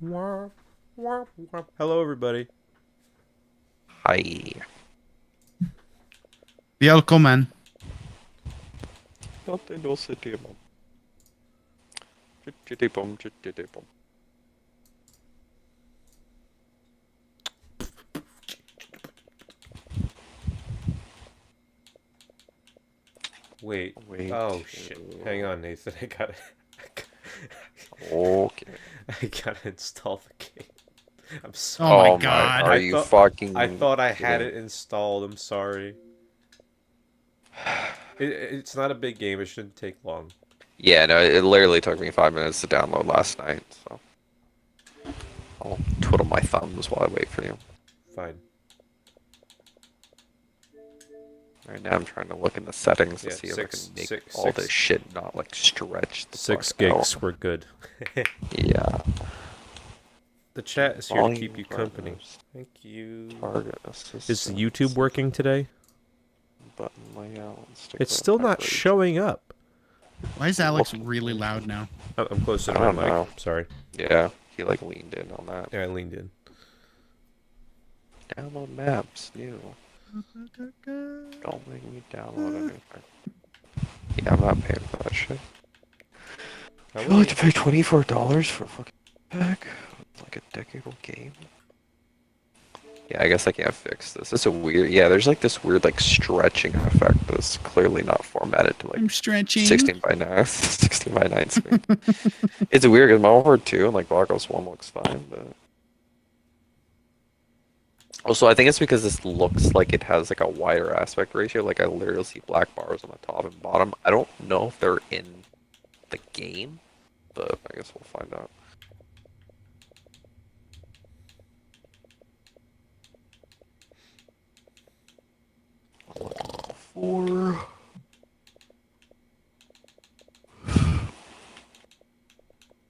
Hello, everybody. Hi. Välkommen. No city bom. Chitty bom, chitty bom. Wait. Wait. Oh shit. Hang on, Nathan. I gotta. Okay. I gotta install the game. I'm Oh sorry. my god. Are you fucking? I thought I had kidding? it installed. I'm sorry. It's not a big game. It shouldn't take long. Yeah, no, it literally took me 5 minutes to download last night, so I'll twiddle my thumbs while I wait for you. Fine. Right now, I'm trying to look in the settings to Yeah, see if I can make six- all this shit not like stretch the 6 fuck out. gigs. We're good. Yeah. The chat is here to Volume keep you company. brightness, Thank you. Target assistance. Is YouTube working today? Button layout. It's still not showing up. Why is Alex really loud now? Oh, I'm close to I my don't mic. know. Sorry. Yeah, he like leaned in on that. Yeah, I leaned in. Download maps, new. Don't make me download anything. Yeah, I'm not paying for that shit. How I would like to pay $24 for a fucking pack. It's like a decade-old game. Yeah, I guess I can't fix this. It's a weird. Yeah, there's like this weird like stretching effect that's clearly not formatted to like I'm stretching. 16 by 9, 16 by 9 screen. It's weird because Modern Warfare 2 and like Black Ops 1 looks fine, but also I think it's because this looks like it has like a wider aspect ratio. Like I literally see black bars on the top and bottom. I don't know if they're in the game, but I guess we'll find out. Four.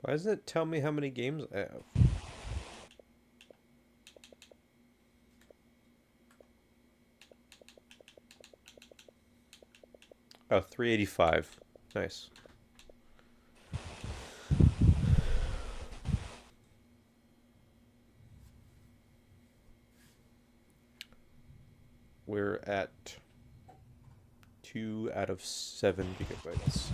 Why doesn't it tell me how many games I have? Oh, 385. Nice. We're at 2 out of 7 gigabytes.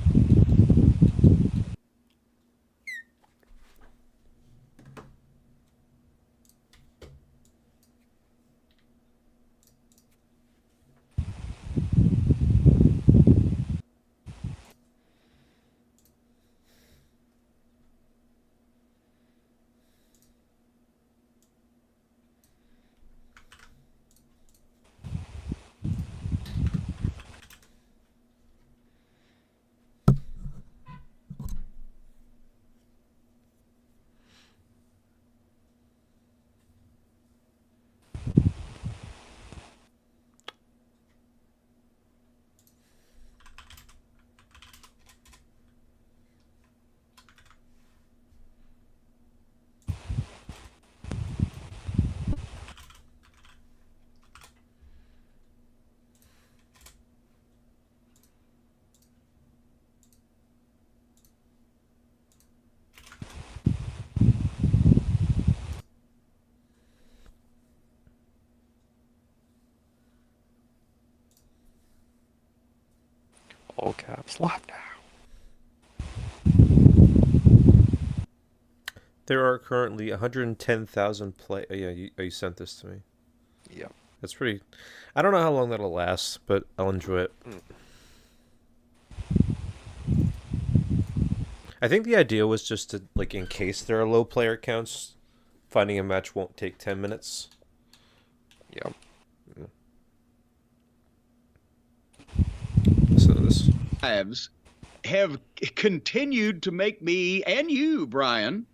All caps lock now. There are currently 110,000 play. Yeah, you sent this to me. Yep. That's pretty. I don't know how long that'll last, but I'll enjoy it. I think the idea was just to, like, in case there are low player counts, finding a match won't take 10 minutes. Yep. So this. Lives have continued to make me and you, Brian,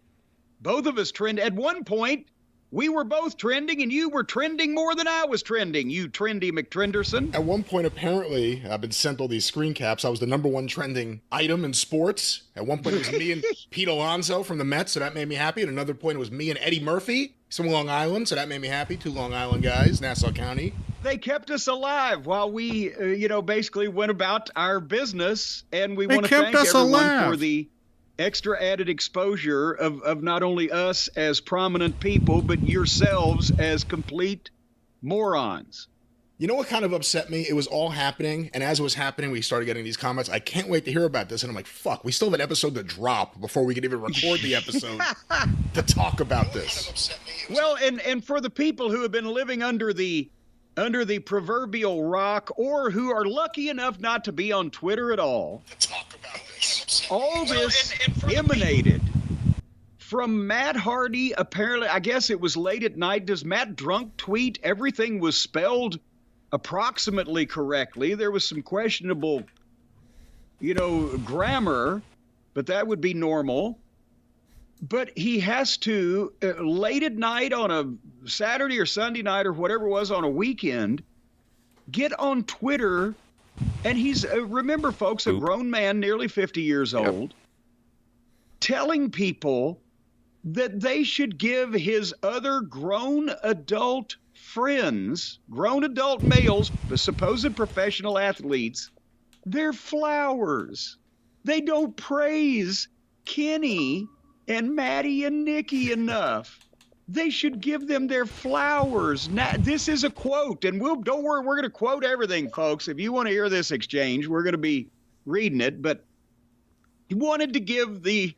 both of us trend. At one point, we were both trending, and you were trending more than I was trending, you trendy McTrenderson. At one point, apparently, I've been sent all these screen caps. I was the #1 trending item in sports. At one point, it was me and Pete Alonso from the Mets, so that made me happy. At another point, it was me and Eddie Murphy, he's from Long Island, so that made me happy. 2 Long Island guys, Nassau County. They kept us alive while we, basically went about our business, and we They want to kept thank us everyone alive. for the extra added exposure of not only us as prominent people, but yourselves as complete morons. You know what kind of upset me? It was all happening, and as it was happening, we started getting these comments. I can't wait to hear about this. And I'm like, fuck, we still have an episode to drop before we can even record the episode to talk about this. Well, and for the people who have been living under the proverbial rock, or who are lucky enough not to be on Twitter at all, all this emanated from Matt Hardy. Apparently, I guess it was late at night. Does Matt drunk tweet everything was spelled approximately correctly? There was some questionable, grammar, but that would be normal. But he has to, late at night on a Saturday or Sunday night or whatever it was on a weekend, get on Twitter. And he's, remember, folks, a grown man, nearly 50 years old, telling people that they should give his other grown adult friends, grown adult males, the supposed professional athletes, their flowers. They don't praise Kenny and Maddie and Nikki enough. They should give them their flowers. Now, this is a quote, and don't worry, we're going to quote everything, folks. If you want to hear this exchange, we're going to be reading it. But he wanted to give his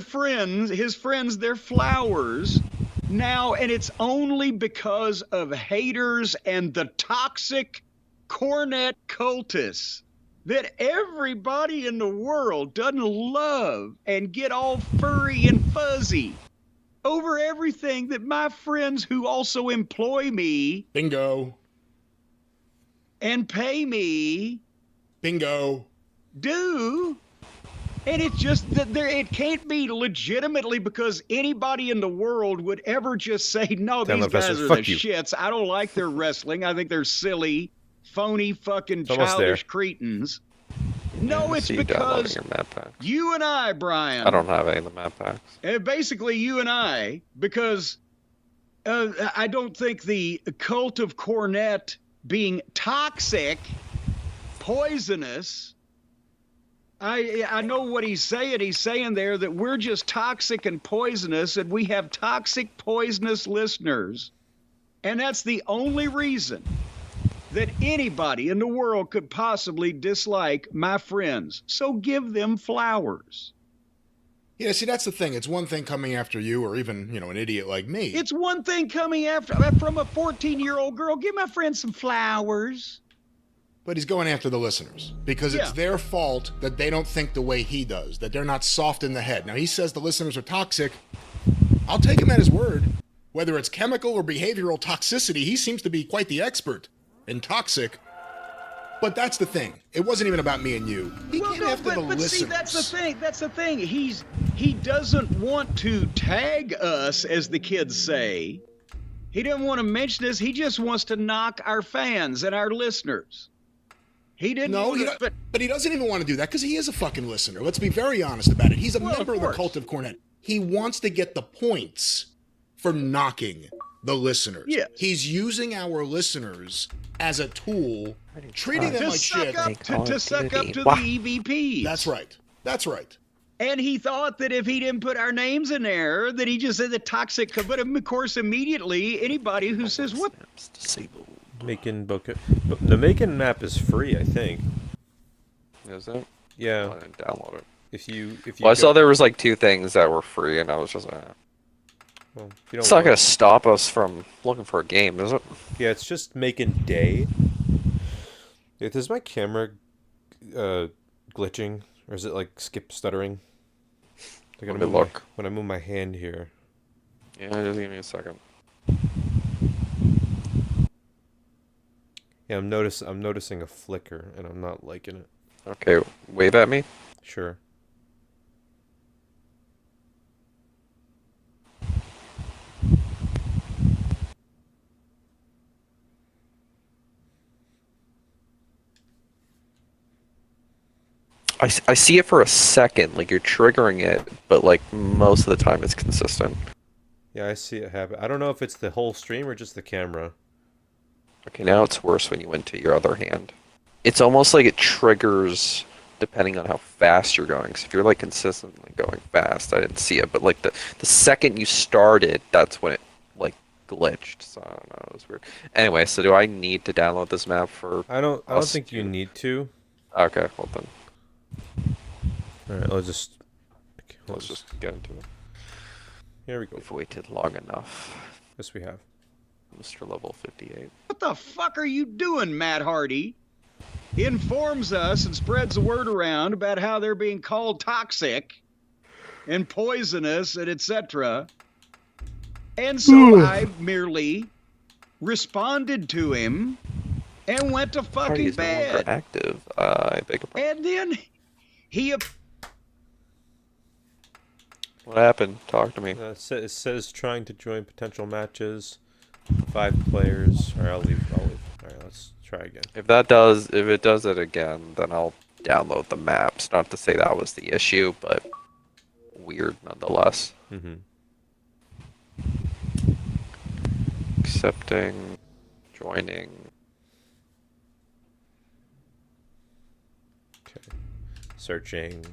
friends, their flowers now, and it's only because of haters and the toxic Cornet cultists that everybody in the world doesn't love and get all furry and fuzzy over everything that my friends who also employ me Bingo. and pay me Bingo. do. And it's just that it can't be legitimately because anybody in the world would ever just say, no, these guys are the shits. I don't like their wrestling. I think they're silly, phony, fucking childish cretins. No, it's because you and I, Brian. I don't have any of the map packs. Basically, you and I, because I don't think the cult of Cornet being toxic, poisonous. I know what he's saying. He's saying there that we're just toxic and poisonous, and we have toxic, poisonous listeners. And that's the only reason that anybody in the world could possibly dislike my friends. So give them flowers. Yeah, see, that's the thing. It's one thing coming after you or even, an idiot like me. It's one thing coming after from a 14-year-old girl. Give my friend some flowers. But he's going after the listeners because it's their fault that they don't think the way he does, that they're not soft in the head. Now, he says the listeners are toxic. I'll take him at his word. Whether it's chemical or behavioral toxicity, he seems to be quite the expert in toxic. But that's the thing. It wasn't even about me and you. He came after the listeners. See, that's the thing. That's the thing. He doesn't want to tag us, as the kids say. He didn't want to mention us. He just wants to knock our fans and our listeners. He didn't. No, but he doesn't even want to do that because he is a fucking listener. Let's be very honest about it. He's a member of the cult of Cornet. He wants to get the points for knocking the listeners. Yes. He's using our listeners as a tool, treating them like shit. To suck up to the EVPs. That's right. That's right. And he thought that if he didn't put our names in there, that he just said the toxic. But of course, immediately, anybody who says, what? Disabled. The Macon map is free, I think. Is it? Yeah. I didn't download it. If you I saw there was like 2 things that were free, and I was just well, it's not gonna stop us from looking for a game, is it? Yeah, it's just Macon Day. Is my camera glitching, or is it like stuttering? Like when I move my hand here. Yeah, just give me a second. Yeah, I'm noticing a flicker, and I'm not liking it. Okay, wave at me. Sure. I see it for a second, like you're triggering it, but like most of the time it's consistent. Yeah, I see it happen. I don't know if it's the whole stream or just the camera. Okay, now it's worse when you went to your other hand. It's almost like it triggers depending on how fast you're going. So if you're like consistently going fast, I didn't see it, but like the second you started, that's when it like glitched. So I don't know, it was weird. Anyway, so do I need to download this map for? I don't us think you to- need to. Okay, well then, All right, let's just get into it. Here we go. We've waited long enough. Yes, we have. Mr. Level 58. What the fuck are you doing, Matt Hardy? He informs us and spreads the word around about how they're being called toxic and poisonous and etc. And so I merely responded to him and went to fucking Party's no longer bed. active. I beg your pardon. And then he What happened? Talk to me. It says trying to join potential matches. 5 players. All right, I'll leave. All right, let's try again. If it does it again, then I'll download the maps. Not to say that was the issue, but weird nonetheless. Mm-hmm. Accepting, joining. Okay. Searching.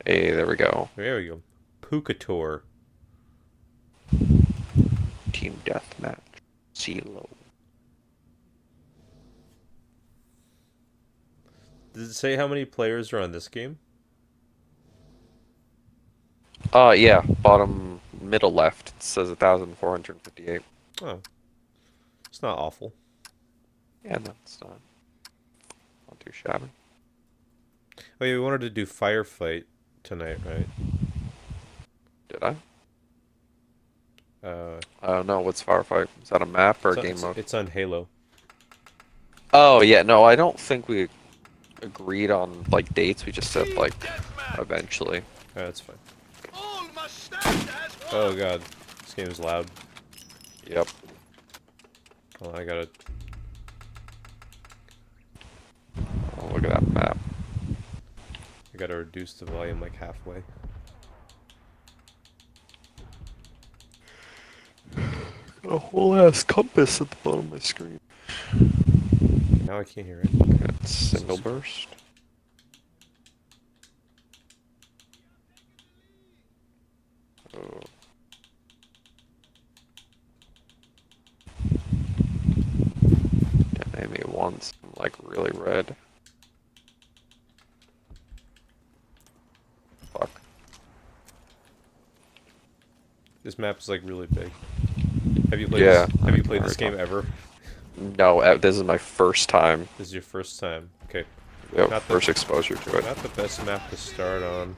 Hey, there we go. There we go. Pukator. Team deathmatch. CeeLo. Does it say how many players are on this game? Yeah, bottom middle left. It says 1,458. Oh. It's not awful. Yeah, no, it's not too shabby. Oh yeah, we wanted to do firefight tonight, right? Did I? Uh, I don't know. What's Firefight? Is that a map or a it's on- game mode? It's on Halo. Oh, yeah. No, I don't think we agreed on, like, dates. We just said, like, eventually. Oh, that's fine. Oh god, this game is loud. Yep. Oh, I gotta. Oh, look at that map. I gotta reduce the volume like halfway. A whole ass compass at the bottom of my screen. Now I can't hear it. That's single burst. Oh. That made me once, like, really red. Fuck. This map is like really big. Have you played? Yeah, This, I have you can played this already game ever? No, this is my first time. This is your first time. Okay. Yep, Not the- first exposure to it. Not the best map to start on.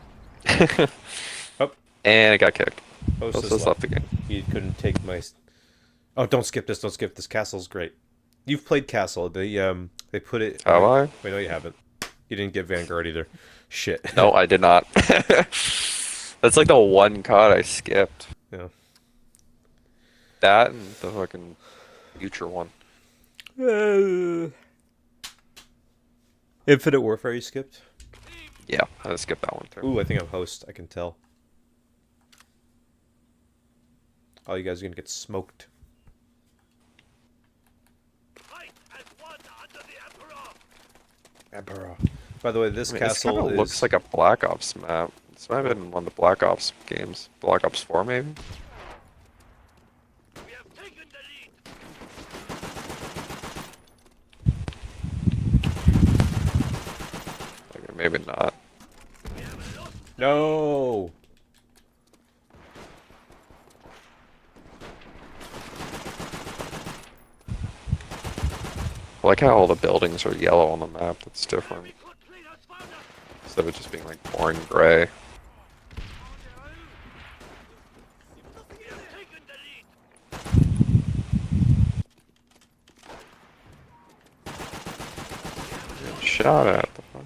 And it got kicked. Host Host has has left the game. He couldn't take my. Oh, don't skip this! Don't skip this. Castle's great. You've played Castle. They put it. Have I? Wait, no, you haven't. You didn't get Vanguard either. Shit. No, I did not. That's like the one COD I skipped. Yeah. That and the fucking future one. Infinite Warfare you skipped? Yeah, I skipped that one too. Ooh, I think I'm host. I can tell. Oh, you guys are gonna get smoked. Emperor. By the way, this I mean, this castle kinda is... looks like a Black Ops map. This might have been one of the Black Ops games. Black Ops 4, maybe? Okay, maybe not. No! I like how all the buildings are yellow on the map. That's different. Instead of just being like boring gray. Getting shot at. The fuck?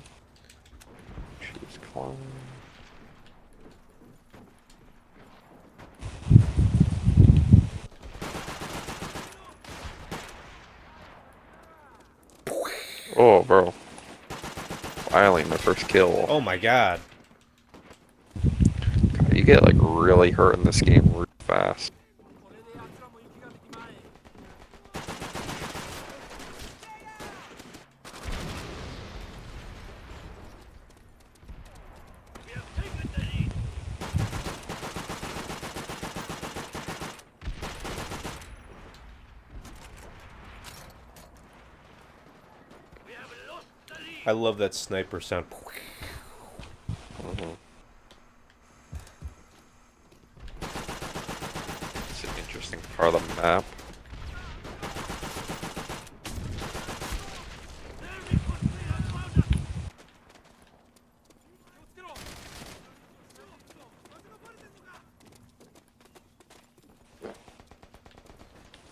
Choose climb. Oh, bro. Finally, my first kill. Oh my god. God, you get like really hurt in this game really fast. I love that sniper sound. It's an interesting part of the map.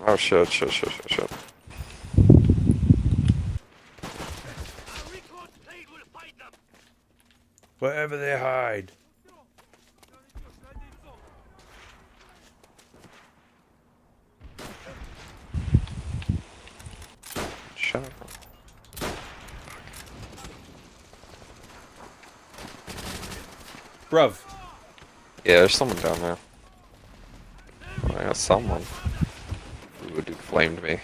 Oh shit. Wherever they hide. Shut up. Bruv. Yeah, there's someone down there. I got someone. Ooh, dude flamed me.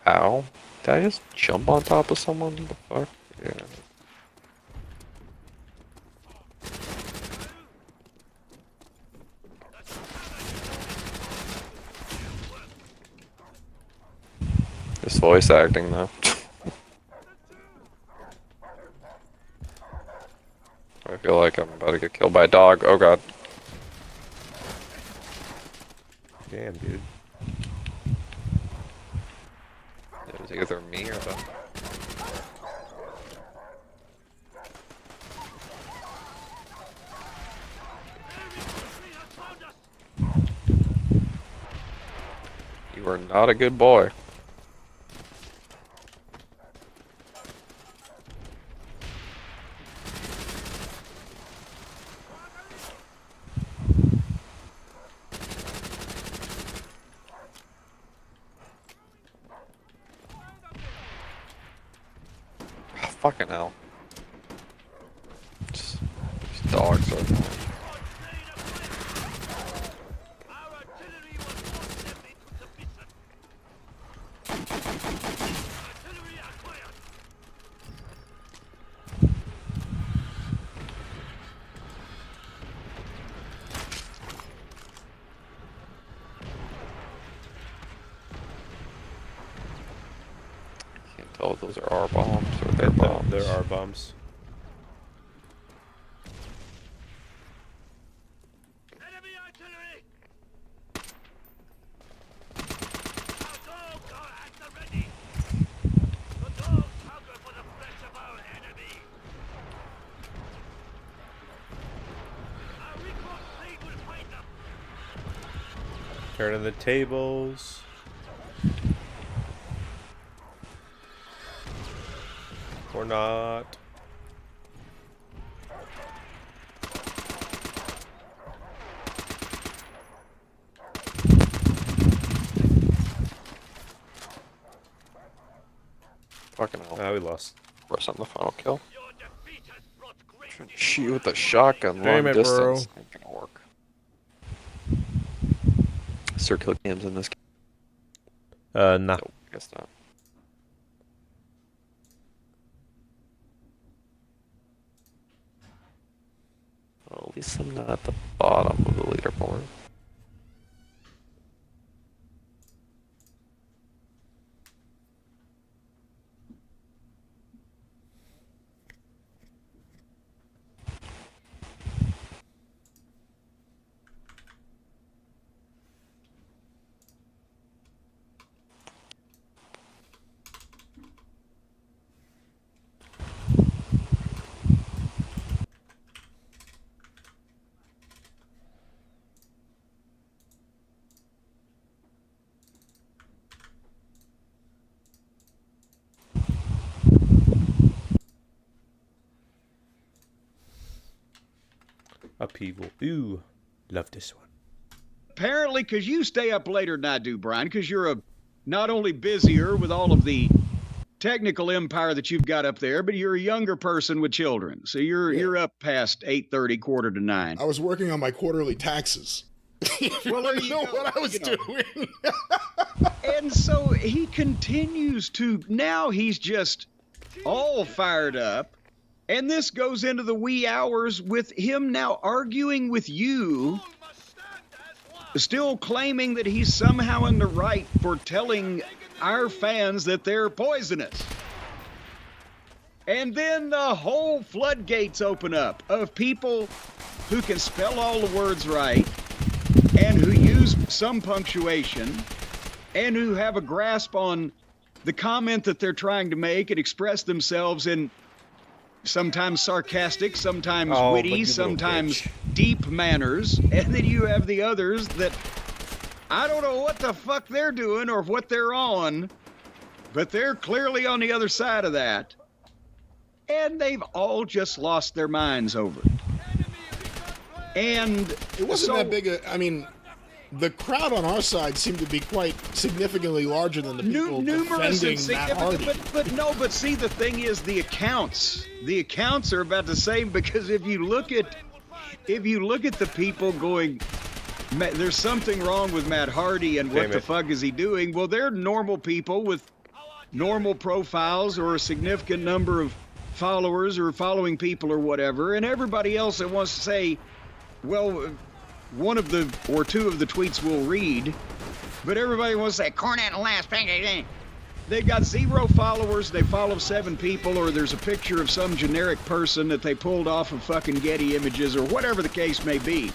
Ow. Did I just jump on top of someone? What the fuck? Yeah. This voice acting though. I feel like I'm about to get killed by a dog. Oh god. Damn, dude. It was either me or the... You are not a good boy. Fucking hell. These dogs are... Can't tell if those are our bombs or their bombs. There are bombs. Turning the tables. Or not. Fucking hell. Ah, we lost. Russ on the final kill. Trying to shoot with a shotgun Damn long it, bro. distance. Ain't gonna work. Circle games in this game. Nah. Nope, I guess not. Well, at least I'm not at the bottom of the leaderboard. Upheaval. Ooh. Love this one. Apparently, because you stay up later than I do, Brian, because you're a not only busier with all of the technical empire that you've got up there, but you're a younger person with children. So you're up past 8:30, quarter to 9. I was working on my quarterly taxes. Well, there you know go. what I was doing. And so he continues to, now he's just all fired up. And this goes into the wee hours with him now arguing with you, still claiming that he's somehow in the right for telling our fans that they're poisonous. And then the whole floodgates open up of people who can spell all the words right and who use some punctuation and who have a grasp on the comment that they're trying to make and express themselves in sometimes sarcastic, sometimes Oh, but witty, you little sometimes bitch. deep manners. And then you have the others that I don't know what the fuck they're doing or what they're on, but they're clearly on the other side of that. And they've all just lost their minds over it. And It wasn't that big I mean, the crowd on our side seemed to be quite significantly larger than the people numerous and defending Matt Hardy. significant, but see, the thing is, the accounts are about the same, because if you look at the people going, there's something wrong with Matt Hardy and what Damn the it. fuck is he doing? Well, they're normal people with normal profiles or a significant number of followers or following people or whatever, and everybody else that wants to say, well, one of the or two of the tweets we'll read, but everybody wants to say Cornette and last pancake. They've got 0 followers, they follow 7 people, or there's a picture of some generic person that they pulled off of fucking Getty Images or whatever the case may be.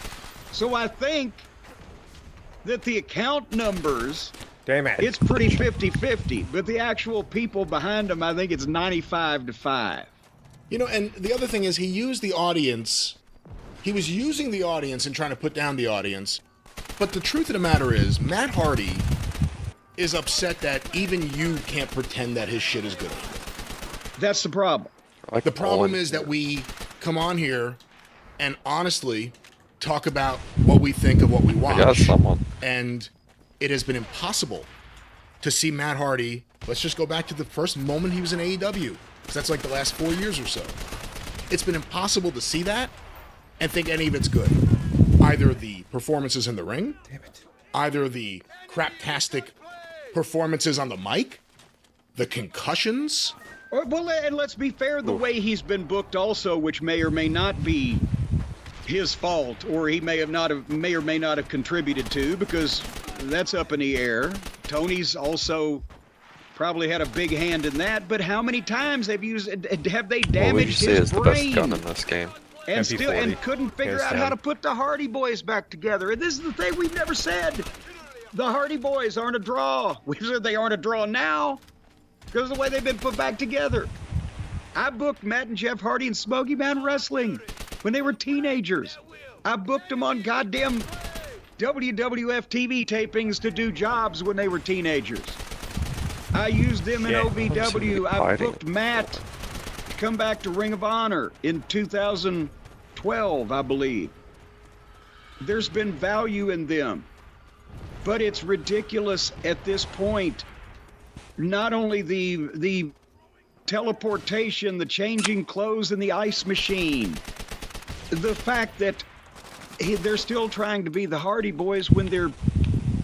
So I think that the account numbers, Damn it. it's pretty 50-50, but the actual people behind them, I think it's 95-5. You know, and the other thing is he used the audience. He was using the audience and trying to put down the audience. But the truth of the matter is, Matt Hardy is upset that even you can't pretend that his shit is good. That's the problem. Like The problem Owen. is that we come on here and honestly talk about what we think of what we I got watch. someone. And it has been impossible to see Matt Hardy. Let's just go back to the first moment he was in AEW, because that's like the last 4 years or so. It's been impossible to see that and think any of it's good. Either the performances in the ring, either the craptastic performances on the mic, the concussions. Well, and let's be fair, the way he's been booked also, which may or may not be his fault, or he may or may not have contributed to, because that's up in the air. Tony's also probably had a big hand in that, but how many times have they What would you damaged say his is the best brain? gun in this game? And MP40, still and couldn't figure hands out how down. to put the Hardy Boys back together. And this is the thing we've never said. The Hardy Boys aren't a draw. We said they aren't a draw now because of the way they've been put back together. I booked Matt and Jeff Hardy in Smoky Mountain Wrestling when they were teenagers. I booked them on goddamn WWF TV tapings to do jobs when they were teenagers. I used them in Shit. OVW. I Fighting. booked Matt to come back to Ring of Honor in 2012, I believe. There's been value in them, but it's ridiculous at this point. Not only the teleportation, the changing clothes in the ice machine, the fact that they're still trying to be the Hardy Boys when they're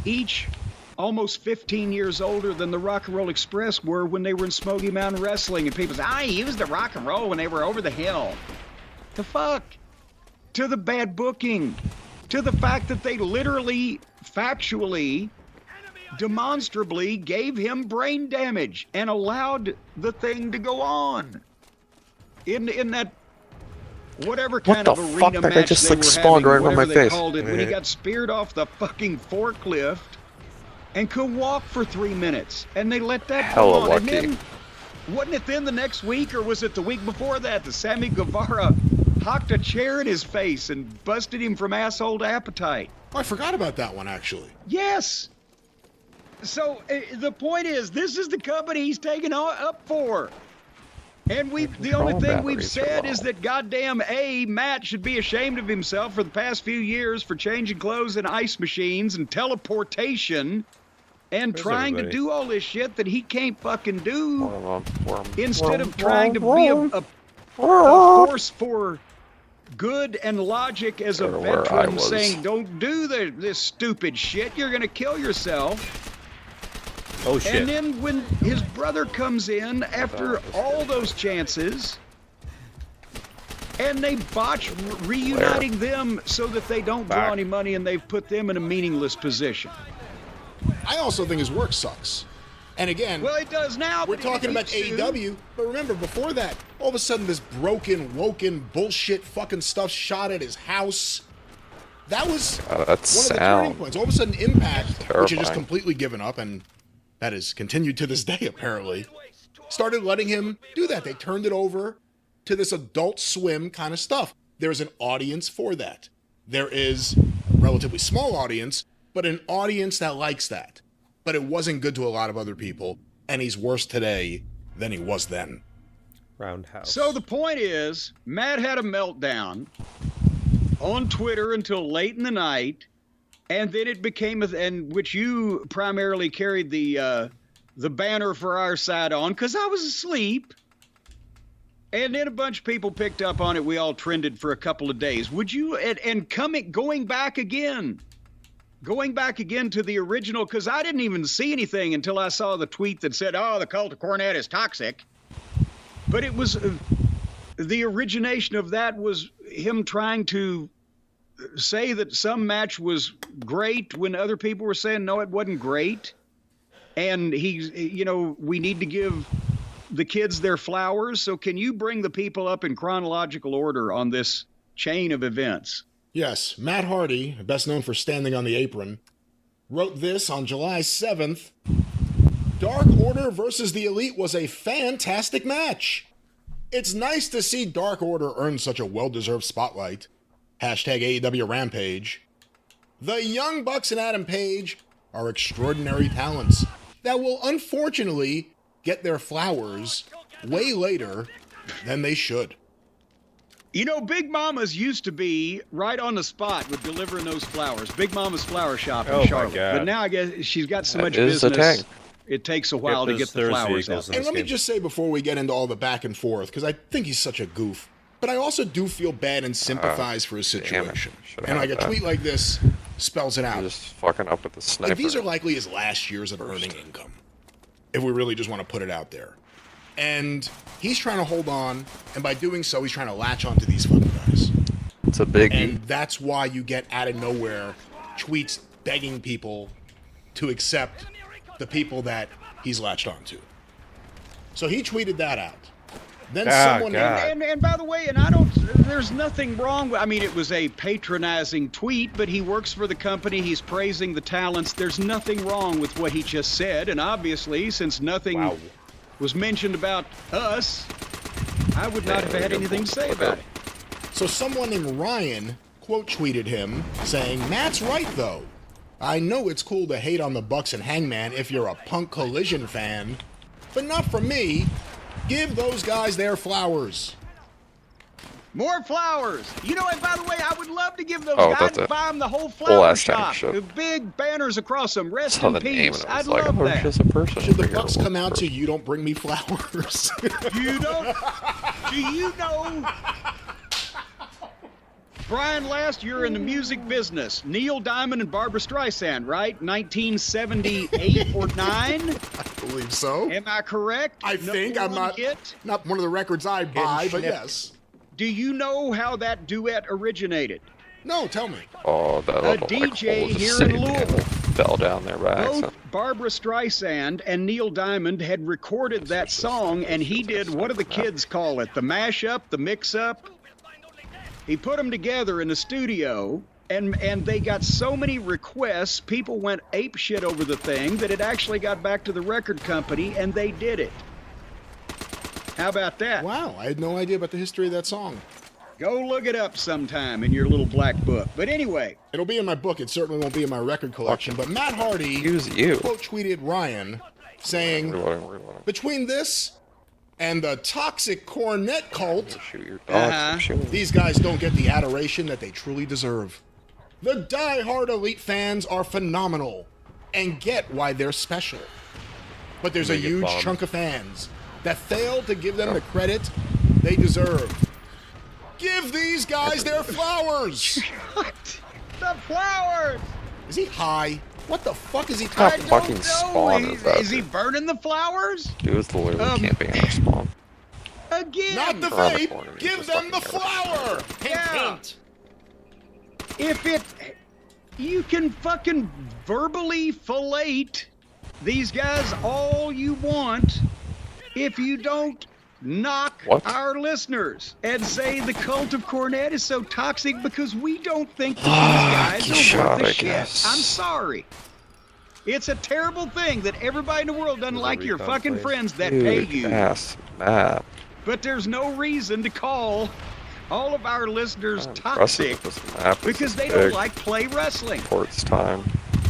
each almost 15 years older than the Rock and Roll Express were when they were in Smoky Mountain Wrestling. And people say, I used the Rock and Roll when they were over the hill. The fuck? To the bad booking. To the fact that they literally, factually, demonstrably gave him brain damage and allowed the thing to go on. In that whatever kind the of fuck? arena That guy match just, they like, were spawned having, right in my whatever they face. called it, when he got speared off the fucking forklift and could walk for 3 minutes, and they let that Hella go on. And lucky. then, wasn't it then the next week, or was it the week before that, that Sammy Guevara hocked a chair in his face and busted him from asshole to appetite? Oh, I forgot about that one, actually. Yes. So the point is, this is the company he's taking up for. And the only Control thing we've batteries are said low. is that goddamn Matt should be ashamed of himself for the past few years for changing clothes in ice machines and teleportation and Where's trying everybody? to do all this shit that he can't fucking do Worm. instead of trying to be a force for good and logic as a Or where I veteran, was. saying, don't do this stupid shit, you're going to kill yourself. Oh shit. And then when his brother comes in after all those chances, and they botch reuniting them so that they don't draw Back. any money, and they've put them in a meaningless position. I also think his work sucks. And again, Well, it does now. we're but talking it about used to. AEW, but remember before that, all of a sudden this broken, woken, bullshit fucking stuff shot at his house. That was God, that one of the turning sound. points. All of a sudden, Impact, which had just Terrifying. completely given up, and that has continued to this day apparently, started letting him do that. They turned it over to this Adult Swim kind of stuff. There's an audience for that. There is a relatively small audience, but an audience that likes that. But it wasn't good to a lot of other people, and he's worse today than he was then. Roundhouse. So the point is, Matt had a meltdown on Twitter until late in the night, and then it became and which you primarily carried the banner for our side on, because I was asleep. And then a bunch of people picked up on it. We all trended for a couple of days. Would you going back again to the original, because I didn't even see anything until I saw the tweet that said, "Oh, the cult of Cornette is toxic." But it was the origination of that was him trying to say that some match was great when other people were saying no, it wasn't great. And we need to give the kids their flowers. So can you bring the people up in chronological order on this chain of events? Yes, Matt Hardy, best known for standing on the apron, wrote this on July 7th. Dark Order versus the Elite was a fantastic match. It's nice to see Dark Order earn such a well-deserved spotlight. Hashtag AEW Rampage. The Young Bucks and Adam Page are extraordinary talents that will unfortunately get their flowers way later than they should. You know, Big Mama's used to be right on the spot with delivering those flowers. Big Mama's Flower Shop in Oh my Charlotte. God. But now I guess she's got so That much is the business. tank. It takes a while to those get the Thursday flowers equals out. in And this let me game. just say before we get into all the back and forth, because I think he's such a goof, but I also do feel bad and sympathize for his damn it. situation. Should've And had like a that. tweet like this spells it out. Just fucking up with the sniper. Like these are likely his last years of earning income, if we really just want to put it out there. And he's trying to hold on, and by doing so, he's trying to latch onto these fucking guys. It's a biggie. And that's why you get out of nowhere tweets begging people to accept the people that he's latched onto. So he tweeted that out. Then someone God. And by the way, there's nothing wrong with, I mean, it was a patronizing tweet, but he works for the company. He's praising the talents. There's nothing wrong with what he just said. And obviously, since nothing was mentioned about us, I would not have had anything to say about it. So someone named Ryan quote tweeted him saying, "Matt's right though. I know it's cool to hate on the Bucks and Hangman if you're a Punk Collision fan, but not from me. Give those guys their flowers." More flowers. You know, and by the way, I would love to give those Oh, guys, that's a buy them the whole whole flower ass tank shop. shit. The big banners across them. Rest saw in the name peace. and I I'd was like, love oh, that. it's just a person. Should the over here. Bucks come out to "You Don't Bring Me Flowers"? You don't. Do you know? Brian, last year in the music business, Neil Diamond and Barbara Streisand, right? 1978 or 9? I believe so. Am I correct? I think I'm not Hit? not one of the records I buy, but yes. Do you know how that duet originated? No, tell me. Oh, that A little like, DJ hole was here in sitting Louisville. fell down there by Both accident. Barbara Streisand and Neil Diamond had recorded that song, and he did, what do the kids call it? The mashup, the mix-up? He put them together in the studio, and they got so many requests, people went apeshit over the thing, that it actually got back to the record company, and they did it. How about that? Wow, I had no idea about the history of that song. Go look it up sometime in your little black book. But anyway, It'll be in my book. It certainly won't be in my record collection. But Matt Hardy Use you. quote tweeted Ryan saying, Reloading. "Between this and the toxic Cornette cult, Shoot your dogs. Uh-huh. Shoot. these guys don't get the adoration that they truly deserve. The die-hard Elite fans are phenomenal, and get why they're special. But there's a Make it huge bomb. chunk of fans that fail to give them the credit they deserve. Give these guys their flowers! What? The flowers! Is he high? What the fuck is he What talking fucking Don't spawn know. is that? Is he burning the flowers? He was literally Um, camping in our spawn. Again! Not the Around the vape! corner, he's Give just them the fucking flower! Hint, Yeah. hint. If it... You can fucking verbally fellate these guys all you want if you don't knock What? our listeners and say the cult of Cornet is so toxic because we don't think that these guys are Shot, worth I a shit. guess. I'm sorry. It's a terrible thing that everybody in the world doesn't Was it like your recon fucking play? friends that pay Dude, you. ass map. But there's no reason to call all of our listeners I'm toxic impressed with this map. because they It's don't big. like play wrestling. Ports time.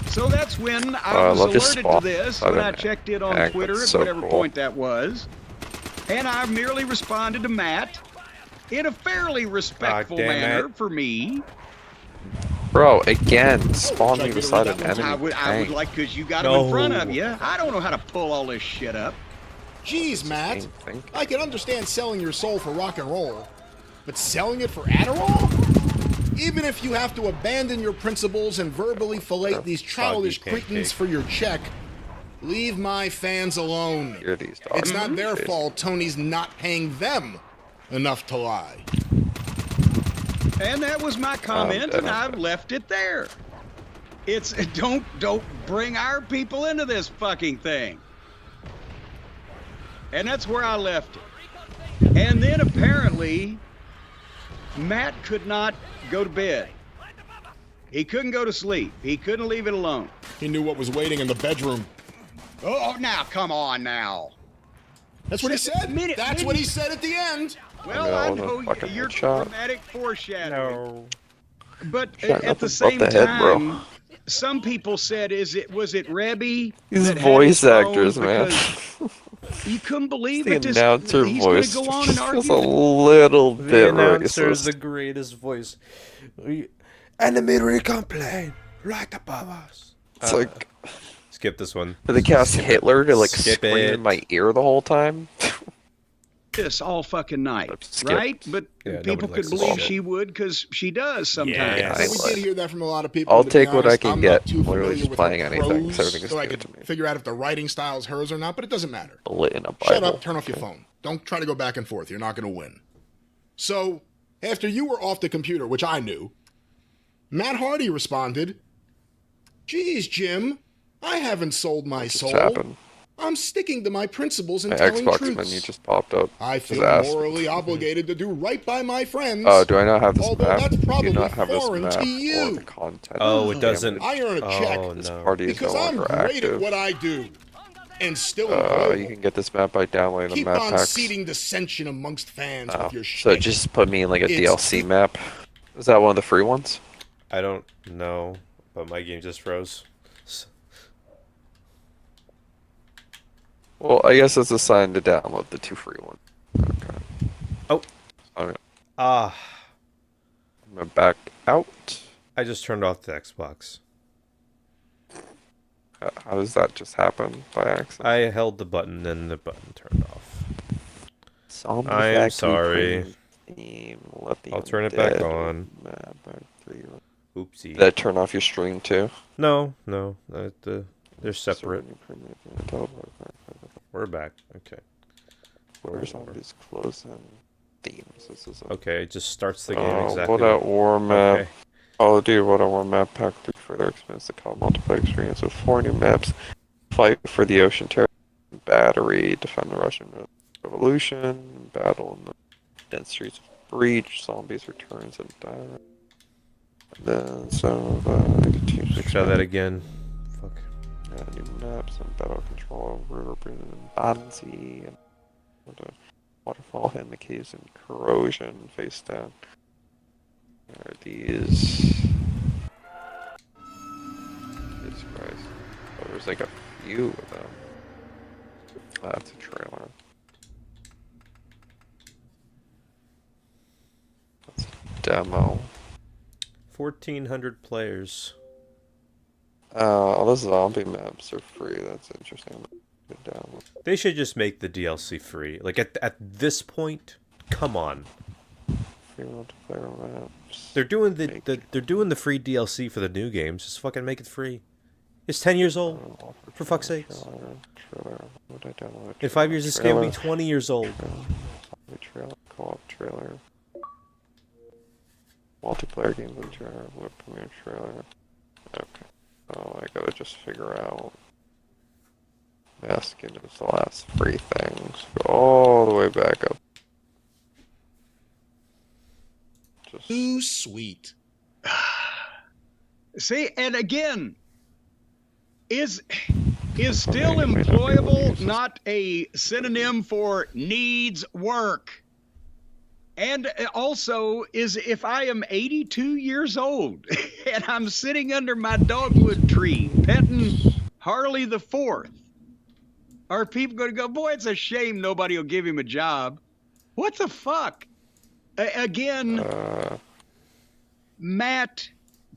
So that's when I I was love this alerted to spot. this I when I don't checked it on heck, Twitter that's at so whatever cool. point that was. And I merely responded to Matt in a fairly respectful damn it. manner for me. Bro, again, spawn Should I me get beside rid an of that one? enemy I would tank. like, because you got them in front of No. you. I don't know how to pull all this shit up. Jeez, Matt. Same thing. I can understand selling your soul for rock and roll, but selling it for Adderall? Even if you have to abandon your principles and verbally fillet these childish Soggy cretins pancake. for your check, leave my fans alone. Hear these dogs. It's not their Jeez. fault Tony's not paying them enough to lie. And that was my comment, dead and on I've that. left it there. It's don't bring our people into this fucking thing. And that's where I left it. And then apparently, Matt could not go to bed. He couldn't go to sleep. He couldn't leave it alone. He knew what was waiting in the bedroom. Oh, now come on now. That's what he said. Minute- That's what he said at the end. Well, No, I the know fucking you're headshot. dramatic foreshadowing. But Shot at the nothing but same the head, bro. time, some people said, was it Rebby? These that had voice his phone actors, man. because You couldn't believe The it. Just, announcer he's voice gonna go on and just feels argue. a little The bit announcer is racist. the greatest voice. Enemy recon plane right above us. It's like, Skip this one. did they cast Hitler to like Skip scream it. in my ear the whole time? This all fucking night, Skip. right? But Yeah, people nobody could likes this believe shit. she would because she does sometimes. Yeah, I We like- did hear that from a lot of people. I'll and to be take what I honest, can I'm get. not too Literally familiar just with playing her anything, 'cause prose, everything is so I given could to me. figure out if the writing style is hers or not, but it doesn't matter. Lit in a Bible. Shut up, turn off your phone. Don't try to go back and forth. You're not going to win. So, after you were off the computer, which I knew, Matt Hardy responded, "Geez, Jim, I haven't sold my Just soul. happened. I'm sticking to my principles and My telling Xbox truths. menu just popped up. I Just feel asked. morally obligated to do right by my friends. Oh, do I not have this Although map? that's Do probably you not have this foreign to map or you. the content? Oh, it Damn doesn't. I earn a check Oh This no. party is because no I'm longer great at active. what I do. And still global. You can get this map by downloading the Keep map on packs. seeding dissension amongst fans Oh, with your so shit. just put me in like a It's- DLC map. Is that one of the free ones? I don't know, but my game just froze. Well, I guess it's a sign to download the two free ones. Okay. Oh. I'm Ah, gonna back out. I just turned off the Xbox. How does that just happen by accident? I held the button and the button turned off. Zombie I am Factory sorry. Queen theme, let the I'll turn it back undead on. map back 3. Oopsie. Did that turn off your stream too? No, they're separate. Where We're back. Okay. zombies closing themes? This is a... Okay, it just starts the game Oh, exactly. what a war map. Okay. Oh, dude, what a war map pack 3 further expands the CoD multiplayer experience with 4 new maps. Fight for the Ocean Terror Battery, defend the Russian Revolution, battle in the dense streets of Breach, zombies returns and die. And then some continues to Try that again. Fuck. new maps and battle control, river and Banzi, and waterfall, hidden the caves and corrosion, face down. There are these. Jesus Christ. Oh, there's like a few of them. Oh, that's a trailer. That's a demo. 1,400 players. All the zombie maps are free. That's interesting. Good download. They should just make the DLC free. Like at this point, come on. Free multiplayer maps. They're doing Make- they're doing the free DLC for the new games. Just fucking make it free. It's 10 years old. For fuck's sakes. Trailer. What did I download? In 5 years, this game will be 20 years old. Trailer. Co-op trailer. Multiplayer games in trailer. Web premiere trailer. Okay. Oh, I gotta just figure out. Basket is the last three things. Go all the way back up. Just Too sweet. See, and again, is still employable not a synonym for needs work? And also, is if I am 82 years old and I'm sitting under my dogwood tree petting Harley the Fourth, are people going to go, boy, it's a shame nobody will give him a job? What the fuck? Again, Matt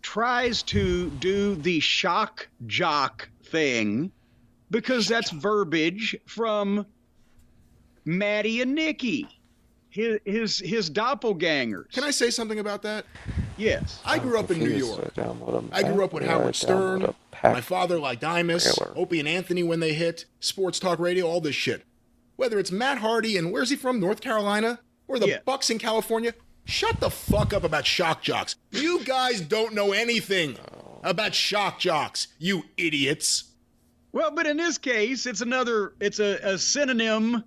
tries to do the shock jock thing because that's verbiage from Maddie and Nikki, his doppelgangers. Can I say something about that? Yes. I grew up in New York. I grew up with Howard Stern. My father liked Imus, trailer. Opie and Anthony when they hit, sports talk radio, all this shit. Whether it's Matt Hardy and where's he from, North Carolina? Or the Yeah. Bucks in California? Shut the fuck up about shock jocks. You guys don't know anything about shock jocks, you idiots. Well, but in this case, it's a synonym,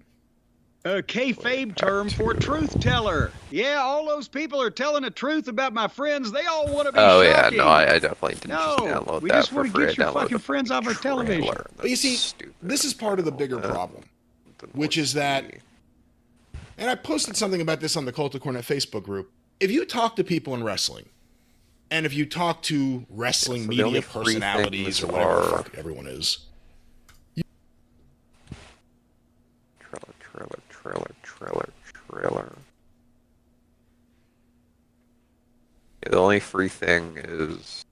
a kayfabe term for truth teller. Yeah, all those people are telling the truth about my friends. They all want to be Oh yeah, shocking. no, I definitely didn't No, just download we that just for want to free. get your I downloaded fucking the friends off our television. trailer. But you see, That's stupid. this is part of the bigger problem, which is that, and I posted something about this on the Cult of Cornet Facebook group. If you talk to people in wrestling, and if you talk to wrestling So the only media three personalities things or whatever the are- fuck everyone is, Trailer. Yeah, the only free thing is,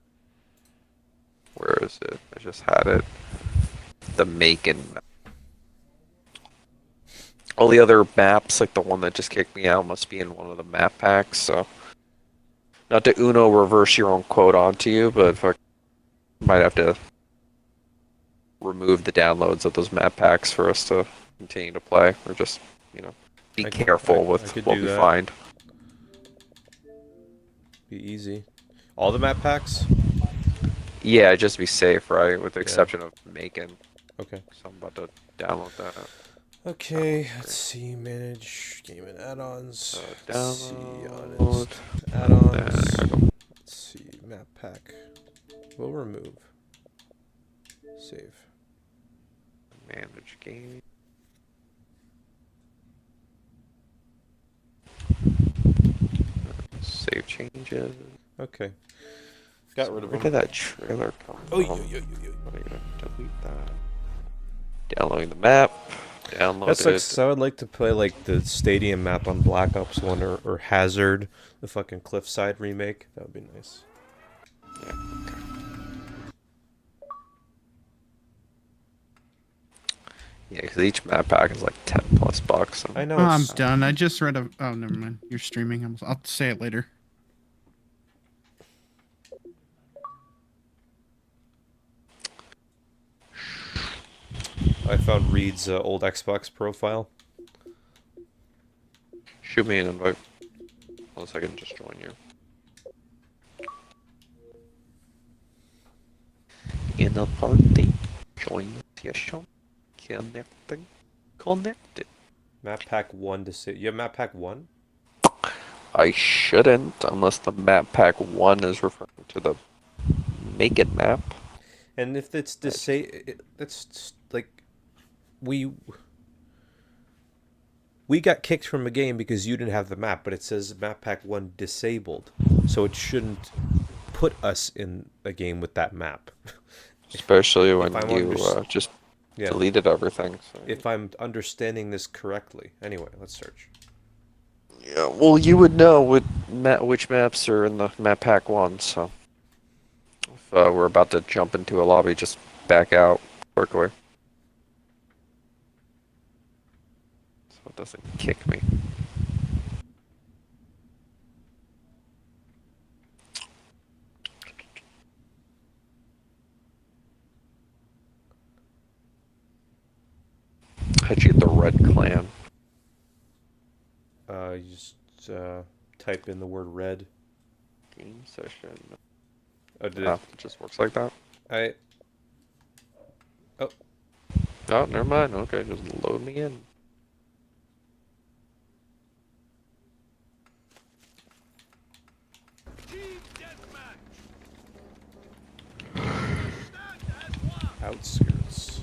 where is it? I just had it. The Macon map. All the other maps, like the one that just kicked me out, must be in one of the map packs. So, not to Uno reverse your own quote onto you, but fuck, might have to remove the downloads of those map packs for us to continue to play, or just, you know, be I could- careful I with could what do we that. find. Be easy. All the map packs? Yeah, just be safe, right? With the exception of Macon. Okay. So I'm about to download that. Okay, let's see. Manage game and add-ons. Let's see. Download. Add-ons. Let's see. Map pack. We'll remove. Save. Manage game. Save changes. Okay. Got rid of Where them. did that trailer come Oh, from? yo. I'm gonna delete that. Downloading the map. Download That's it. like, so I would like to play like the stadium map on Black Ops 1 or Hazard, the fucking Cliffside remake. That would be nice. Yeah, okay. Yeah, because each map pack is like 10 plus bucks. I know. Oh, I'm it's- done. I just read a. Oh, never mind. You're streaming. I'll say it later. I found Reed's old Xbox profile. Shoot me an invite. Unless I can just join you. In a party. Join the session. Connecting. Connected. Map pack 1 to say. You have map pack 1? I shouldn't, unless the map pack 1 is referring to the make it map. And if it's to say. That's like. We got kicked from a game because you didn't have the map, but it says map pack 1 disabled. So it shouldn't put us in a game with that map. Especially when I'm you just Yeah. deleted everything. So. If I'm understanding this correctly. Anyway, let's search. Yeah, well, you would know which maps are in the map pack 1, so. we're about to jump into a lobby, just back out quickly. So it doesn't kick me. How'd you get the red clan? You just type in the word red. Game session. Oh, did Oh, it? it just works like that? I. Oh, Oh, never mind. Okay, just load me in. outskirts.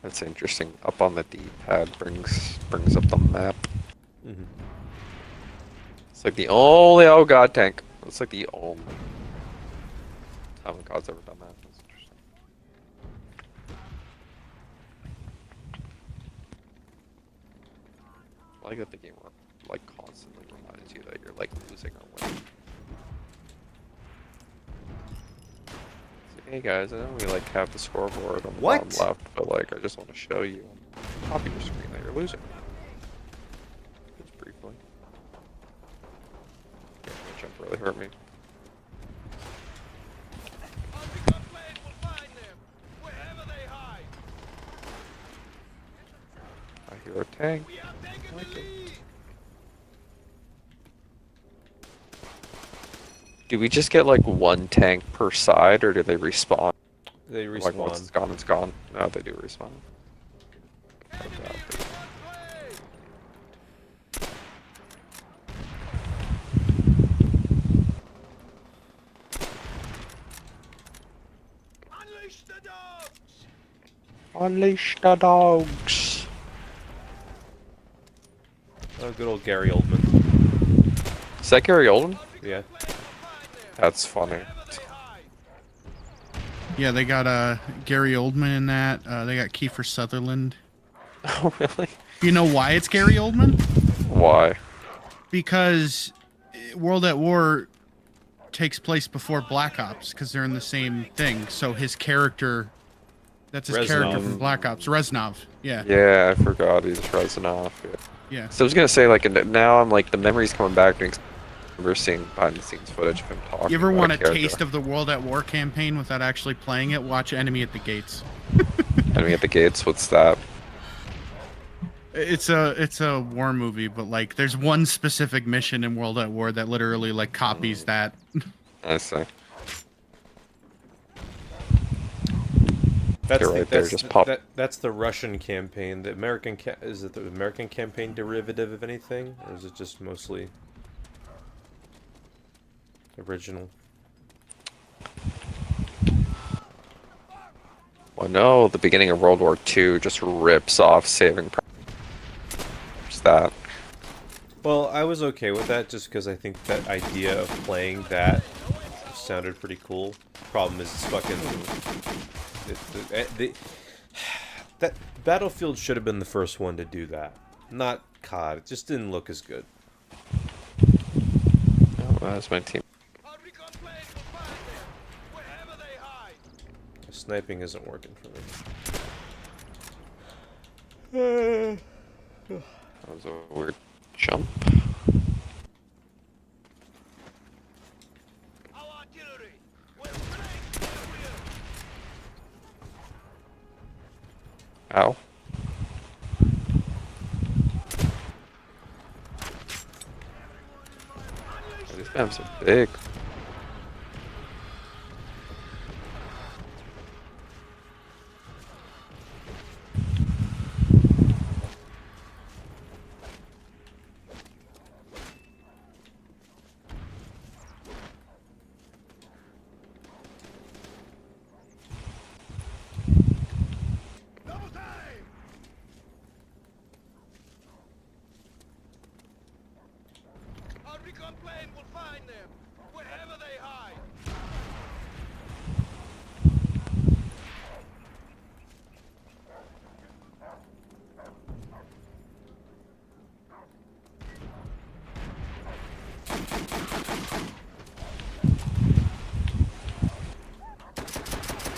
That's interesting. Up on the D-pad brings up the map. Mm-hmm. It's like the only god tank. It's like the only time a god's ever done that. That's interesting. I like that the game like constantly reminds you that you're like losing or winning. It's like, hey guys, I know we like have the scoreboard on the What? bottom left, but like I just want to show you on the top of your screen that you're losing. Just briefly. Yeah, that jump really hurt me. I hear a tank. I like it. Do we just get like one tank per side, or do they respawn? They Like once it's respawn. gone, it's gone. No, they do respawn. Okay. Unleash the dogs. Oh, good old Gary Oldman. Is that Gary Oldman? Yeah. That's funny. Yeah, they got Gary Oldman in that. They got Kiefer Sutherland. Oh, really? You know why it's Gary Oldman? Why? Because World at War takes place before Black Ops, because they're in the same thing. So his character, that's his character Reznov. from Black Ops, Reznov. Yeah, Yeah, I forgot he's Reznov. Yeah. yeah. So I was gonna say, like, now I'm like, the memory's coming back. I remember seeing behind the scenes footage of him talking. You ever about want a character. taste of the World at War campaign without actually playing it? Watch Enemy at the Gates. Enemy at the Gates. What's that? It's a war movie, but like there's one specific mission in World at War that literally like copies that. I see. That's You're the, right there, that's, just the- pop- that's the Russian campaign. The American is it the American campaign derivative of anything, or is it just mostly original? Well, no, the beginning of World War II just rips off Saving Private. Just that. Well, I was okay with that just because I think that idea of playing that sounded pretty cool. Problem is, it's fucking. That Battlefield should have been the first one to do that, not COD. It just didn't look as good. Oh, that's my team. Sniping isn't working for me. That was a weird jump. Ow. These maps are big.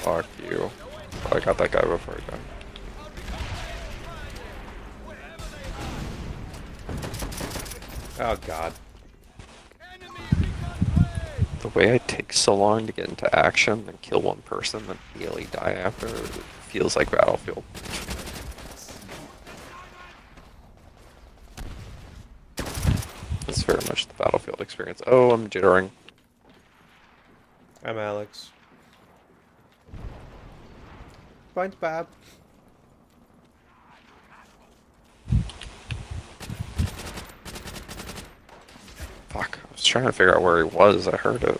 Fuck you. I got that guy before he died. Oh god. The way I take so long to get into action and kill one person and immediately die after, it feels like Battlefield. It's very much the Battlefield experience. Oh, I'm jittering. I'm Alex. Find Bob. Fuck, I was trying to figure out where he was, I heard it.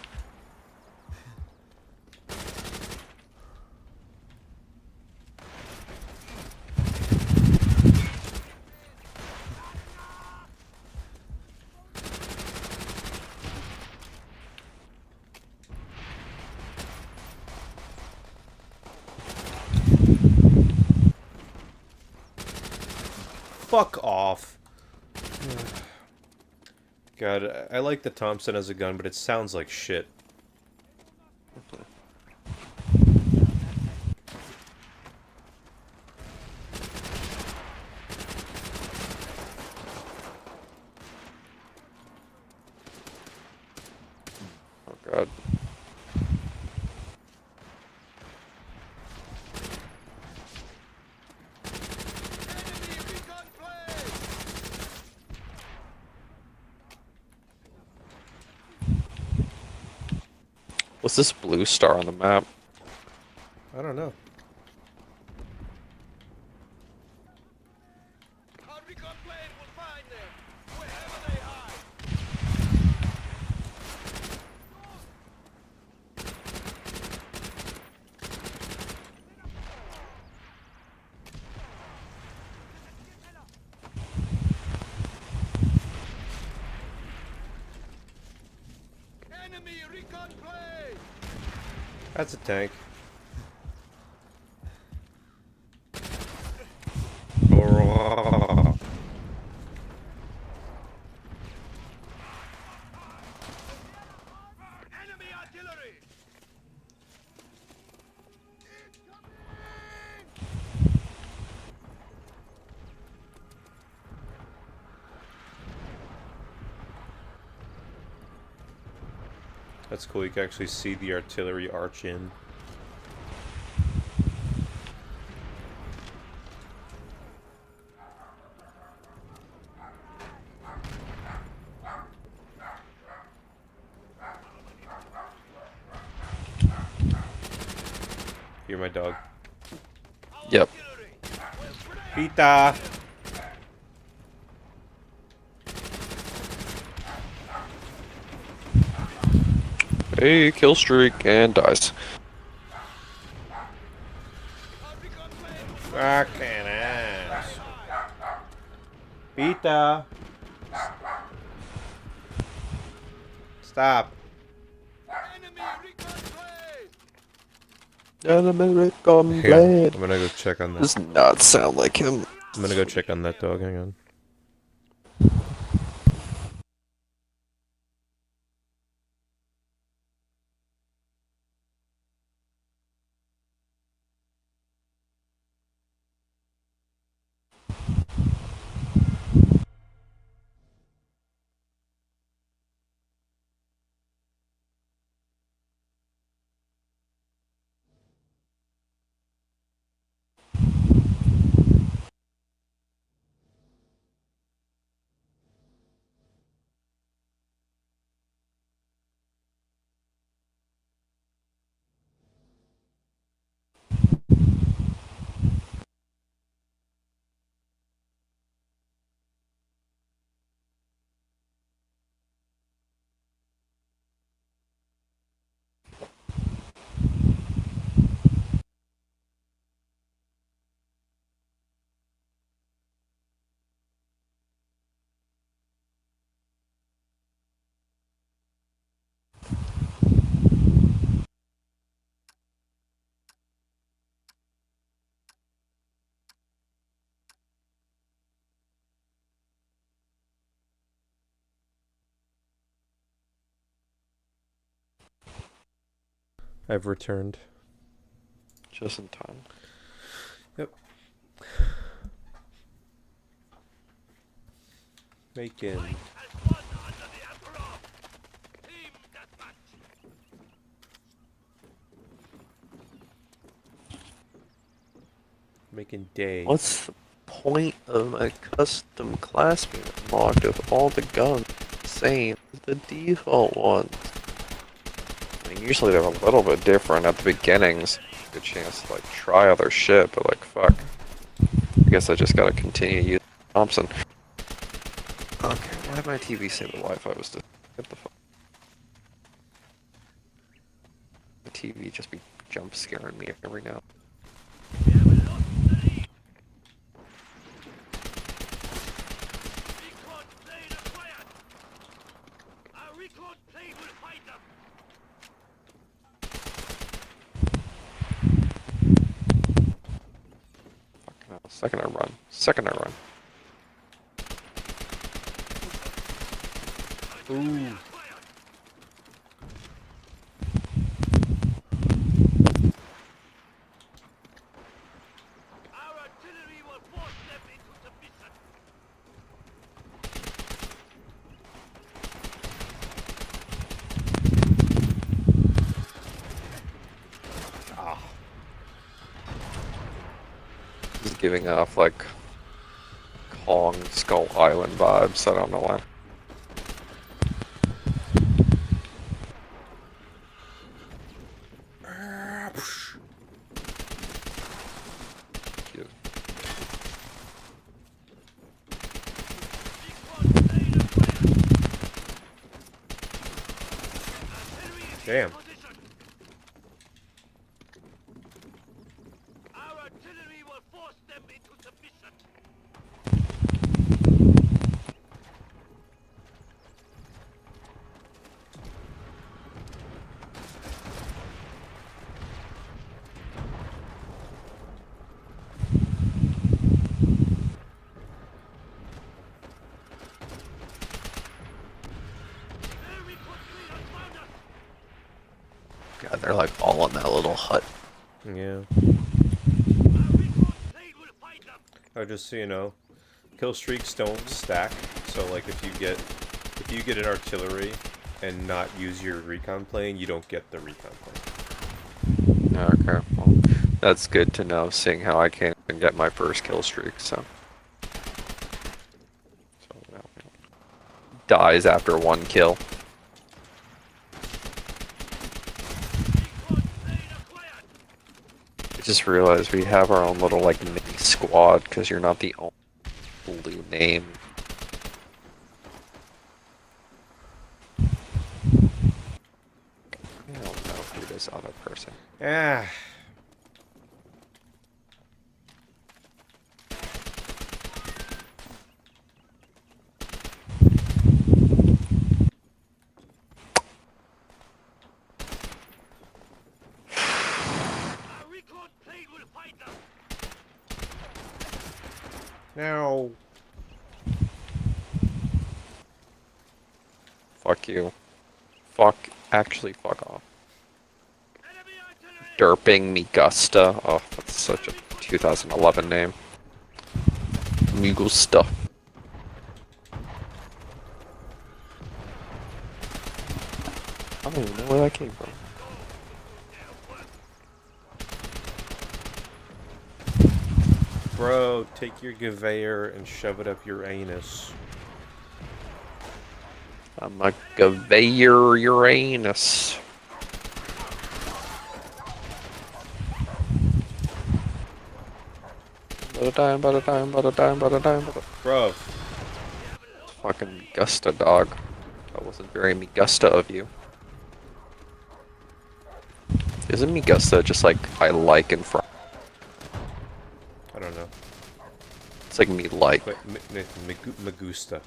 Fuck off. God, I like the Thompson as a gun, but it sounds like shit. Oh god. What's this blue star on the map? I don't know. That's a tank. That's cool, you can actually see the artillery arch in. You're my dog. Yep. Pita! Hey, kill streak and dies. Fucking ass. Pita! Stop. American Here, blade. I'm gonna go check on that. Does not sound like him. I'm gonna go check on that dog, hang on. I've returned. Just in time. Yep. Making day. What's the point of a custom class being unlocked if all the guns are the same as the default ones? I mean, usually they're a little bit different at the beginnings. Good chance to like try other shit, but like fuck. I guess I just gotta continue using Thompson. Okay, why did my TV say the Wi-Fi was just get the fuck? The TV just be jump scaring me every now. Second I run. Second I run. Ooh. This is giving off like Kong Skull Island vibes. I don't know why. Cute. Damn. God, they're like all in that little hut. Yeah. Oh, just so you know, kill streaks don't stack. So like if you get an artillery and not use your recon plane, you don't get the recon plane. Okay, well, that's good to know, seeing how I can't even get my first kill streak, so you know, dies after one kill. I just realized we have our own little like mini squad because you're not the only blue name. I don't know who this other person. Ah. Now. Fuck you. Actually fuck off. Derping Migusta. Oh, that's such a 2011 name. Migusta. I don't even know where that came from. Bro, take your Gewehr and shove it up your anus. I'm a Gewehr Uranus. Bro. Fucking Migusta, dog. That wasn't very Migusta of you. Isn't Migusta just like I like in front? I don't know. It's like me like. Wait, Magusta.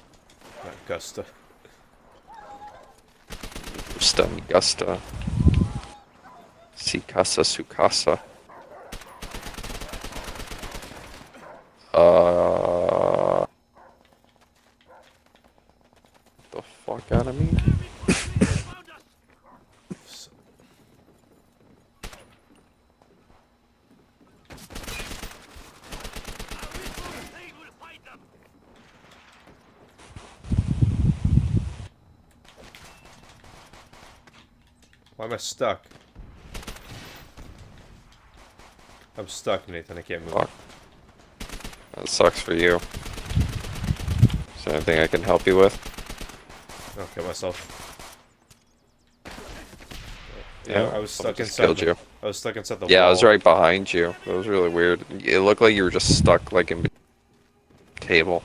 Not Gusta. Migusta, Migusta. Sikasa, Sukasa. The fuck out of me? Why am I stuck? I'm stuck, Nathan. I can't move. Fuck. That sucks for you. Is there anything I can help you with? I'll kill myself. Yeah, I was stuck just inside. killed you. I was stuck inside the Yeah, wall. I was right behind you. It was really weird. It looked like you were just stuck like in table.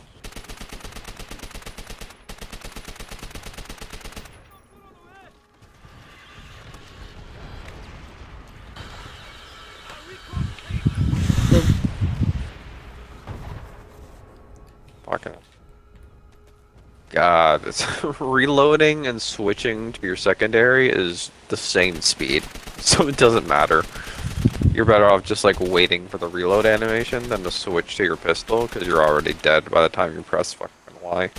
Fucking hell. God, it's reloading and switching to your secondary is the same speed, so it doesn't matter. You're better off just like waiting for the reload animation than to switch to your pistol because you're already dead by the time you press fucking Y.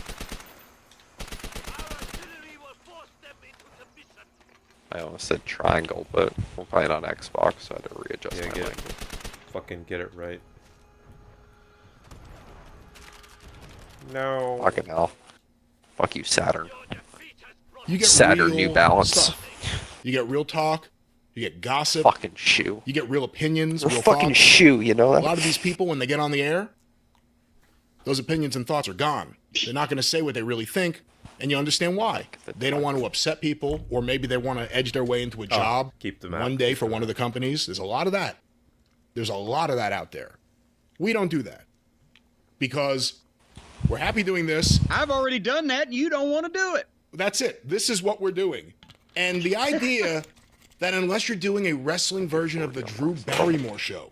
I almost said triangle, but we're playing on Xbox, so I had to readjust Yeah, my get it. language. Fucking get it right. No. Fucking hell. Fuck you, Saturn. You get Saturn real New Balance. stuff. You get real talk. You get gossip. Fucking shoe. You get real opinions. A Real fucking thoughts. shoe, you know A that? lot of these people, when they get on the air, those opinions and thoughts are gone. They're not going to say what they really think, and you understand why. They don't want to upset people, or maybe they want to edge their way into a job keep them out. one day for one of the companies. There's a lot of that. There's a lot of that out there. We don't do that because we're happy doing this. I've already done that, and you don't want to do it. That's it. This is what we're doing. And the idea that unless you're doing a wrestling version of the Drew Barrymore show,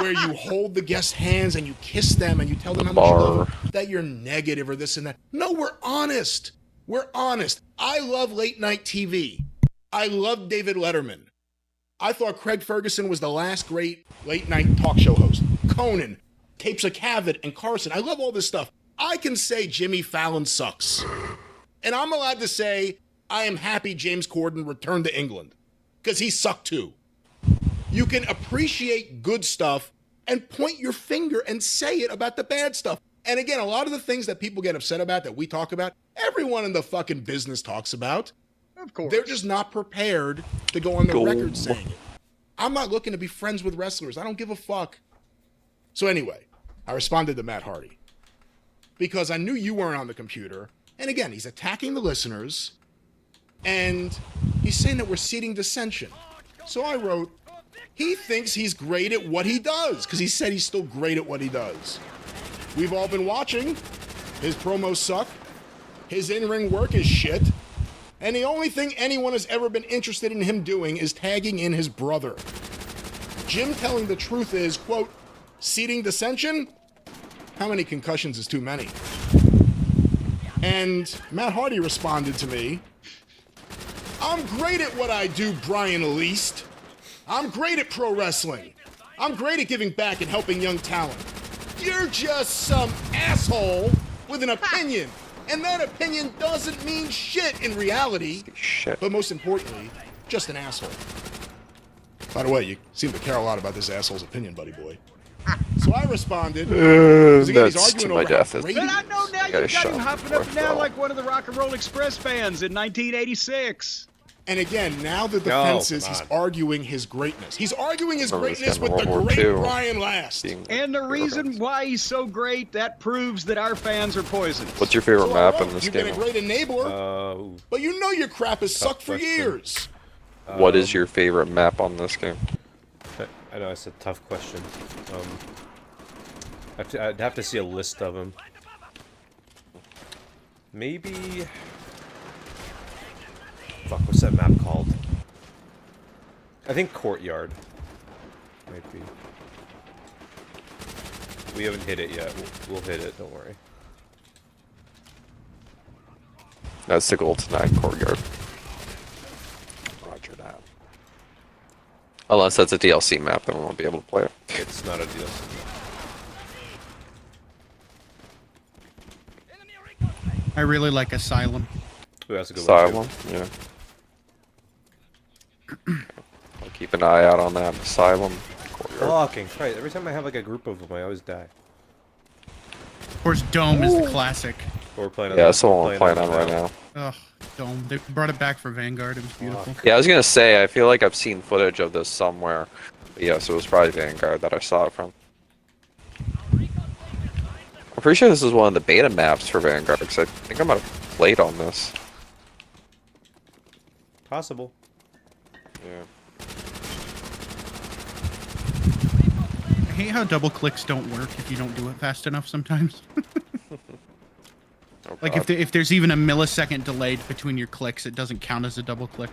where you hold the guests' hands and you kiss them and you tell them how much you love them, that you're negative or this and that. No, we're honest. We're honest. I love late night TV. I love David Letterman. I thought Craig Ferguson was the last great late night talk show host. Conan, Tapes of Cavett, and Carson. I love all this stuff. I can say Jimmy Fallon sucks. And I'm allowed to say I am happy James Corden returned to England because he sucked too. You can appreciate good stuff and point your finger and say it about the bad stuff. And again, a lot of the things that people get upset about that we talk about, everyone in the fucking business talks about. Of course. They're just not prepared to go on the Go. record saying it. I'm not looking to be friends with wrestlers. I don't give a fuck. So anyway, I responded to Matt Hardy because I knew you weren't on the computer. And again, he's attacking the listeners and he's saying that we're seeding dissension. So I wrote, he thinks he's great at what he does because he said he's still great at what he does. We've all been watching. His promos suck. His in-ring work is shit. And the only thing anyone has ever been interested in him doing is tagging in his brother. Jim telling the truth is, quote, seeding dissension? How many concussions is too many? And Matt Hardy responded to me, I'm great at what I do, Brian Least. I'm great at pro wrestling. I'm great at giving back and helping young talent. You're just some asshole with an opinion. And that opinion doesn't mean shit in reality. Shit. But most importantly, just an asshole. By the way, you seem to care a lot about this asshole's opinion, buddy boy. So I responded. 'cause again, he's That's to arguing my over how death. Isn't great But he I know is. now You gotta you got shut him up hopping up and before I down fall. like one of the Rock and Roll Express fans in 1986. And again, now the defense is come he's on. arguing his greatness. He's arguing his Remember this greatness guy with in the World War great II. Brian Last. Being And the reason arrogant. why he's so great, that proves that our fans are poisonous. What's your favorite So I map wrote, in this You've game? been a great enabler, but you know your crap has sucked for question. years. What is your favorite map on this game? I know it's a tough question. I'd have to see a list of them. Maybe. Fuck, what's that map called? I think Courtyard. Might be. We haven't hit it yet. We'll hit it. Don't worry. That's the goal tonight, Courtyard. Roger that. Unless that's a DLC map, then we won't be able to play it. It's not a DLC. I really like Asylum. Ooh, that's a good one, too. Asylum, yeah. I'll keep an eye out on that. Asylum, Courtyard. Fucking Christ. Every time I have like a group of them, I always die. Of course, Dome is the classic. Or we're playing on Yeah, the- that's the one we're playing on it right now. Ugh. Dome. They brought it back for Vanguard. It was beautiful. Yeah, I was gonna say, I feel like I've seen footage of this somewhere. But yeah, so it was probably Vanguard that I saw it from. I'm pretty sure this is one of the beta maps for Vanguard, because I think I might have played on this. Possible. Yeah. I hate how double clicks don't work if you don't do it fast enough sometimes. Oh, Like God. if there's even a millisecond delayed between your clicks, it doesn't count as a double click.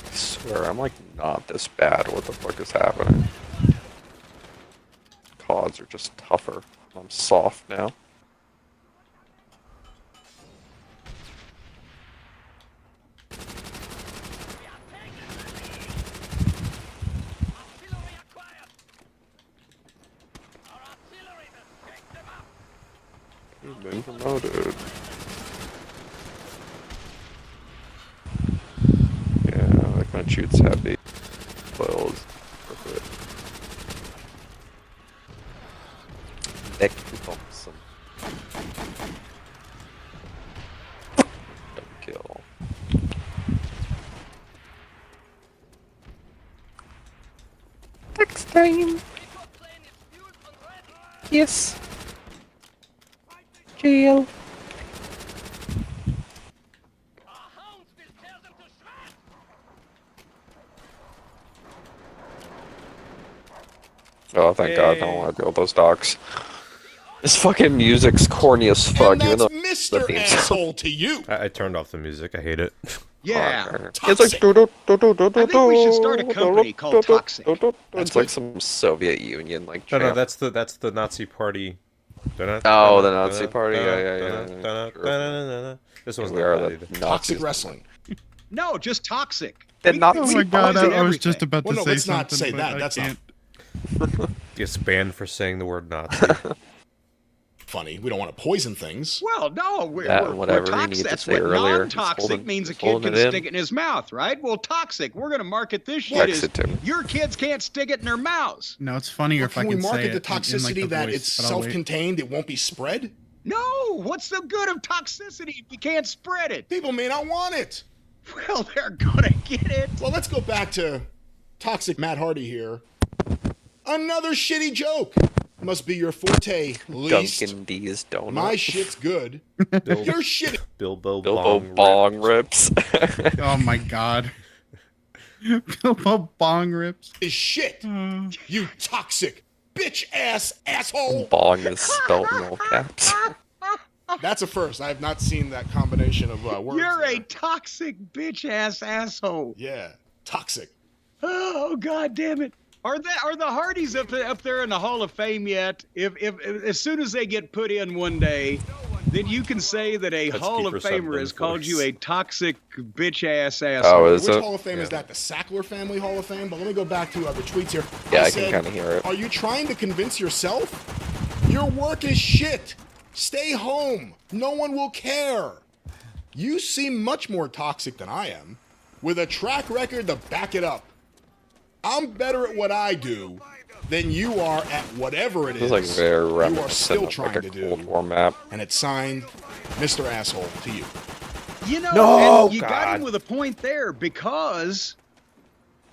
I swear, I'm like not this bad. What the fuck is happening? CODs are just tougher. I'm soft now. You've been promoted. Yeah, like my shoots heavy. Boils. Perfect. Neck Thompson. Double kill. Next time. Yes. Jail. Oh, thank God, I don't want to deal with those dogs. This fucking music's corny as fuck, And even that's though Mr. theme Asshole to you. I turned off the music. I hate it. Yeah. it's like Toxic. I think we should start a company called Toxic. It's like some Soviet Union like. No, no, chant. that's the Nazi party. Oh, the Nazi party. Yeah. This one's We not are bad the either. Toxic Nazis. wrestling. No, just toxic. They're We- not- Oh we my God! poison I was just everything. about to Well, no, say let's something. not say but that. I That's not can't. Gets banned for saying the word Nazi. funny. We don't want to poison things. Well, no, we're, That we're, and whatever we're you toxic. needed to That's say what earlier. non-toxic He's holding- means. A he's kid holding can it in. stick it in his mouth, right? Well, toxic. We're going to market this shit Flex as it to me. your kids can't stick it in their mouths. No, it's funnier Well, if I can we can say market it the in, like, toxicity the that voice, it's but I'll wait. self-contained, it won't be spread? No, what's the good of toxicity if you can't spread it? People may not want it. Well, they're gonna get it. Well, let's go back to toxic Matt Hardy here. Another shitty joke. Must be your forte, least. Dunkin' D's donut. My shit's good. Your shit Bilbo Bilbo Bong. bong rips. Oh my God. Bilbo bong rips. is shit. You toxic bitch ass asshole. Bong is spelled in all caps. That's a first. I have not seen that combination of words. You're there. a toxic bitch ass asshole. Yeah, toxic. Oh God damn it! Are the Hardys up there in the Hall of Fame yet? If as soon as they get put in one day, then you can say that a Let's Hall keep of her Famer subbed has in called first. you a toxic bitch ass Oh, asshole. is Which it? Hall of Fame is that? The Sackler Family Hall of Fame? But let me go back to the tweets here. Yeah, I can said, kinda hear it. Are you trying to convince yourself? Your work is shit. Stay home. No one will care. You seem much more toxic than I am, with a track record to back it up. I'm better at what I do than you are at whatever it This is is like very you are still reminiscent of trying like to a do. Cold War map. And it's signed, Mr. Asshole, to you. You know, No, and you got God. him with a point there because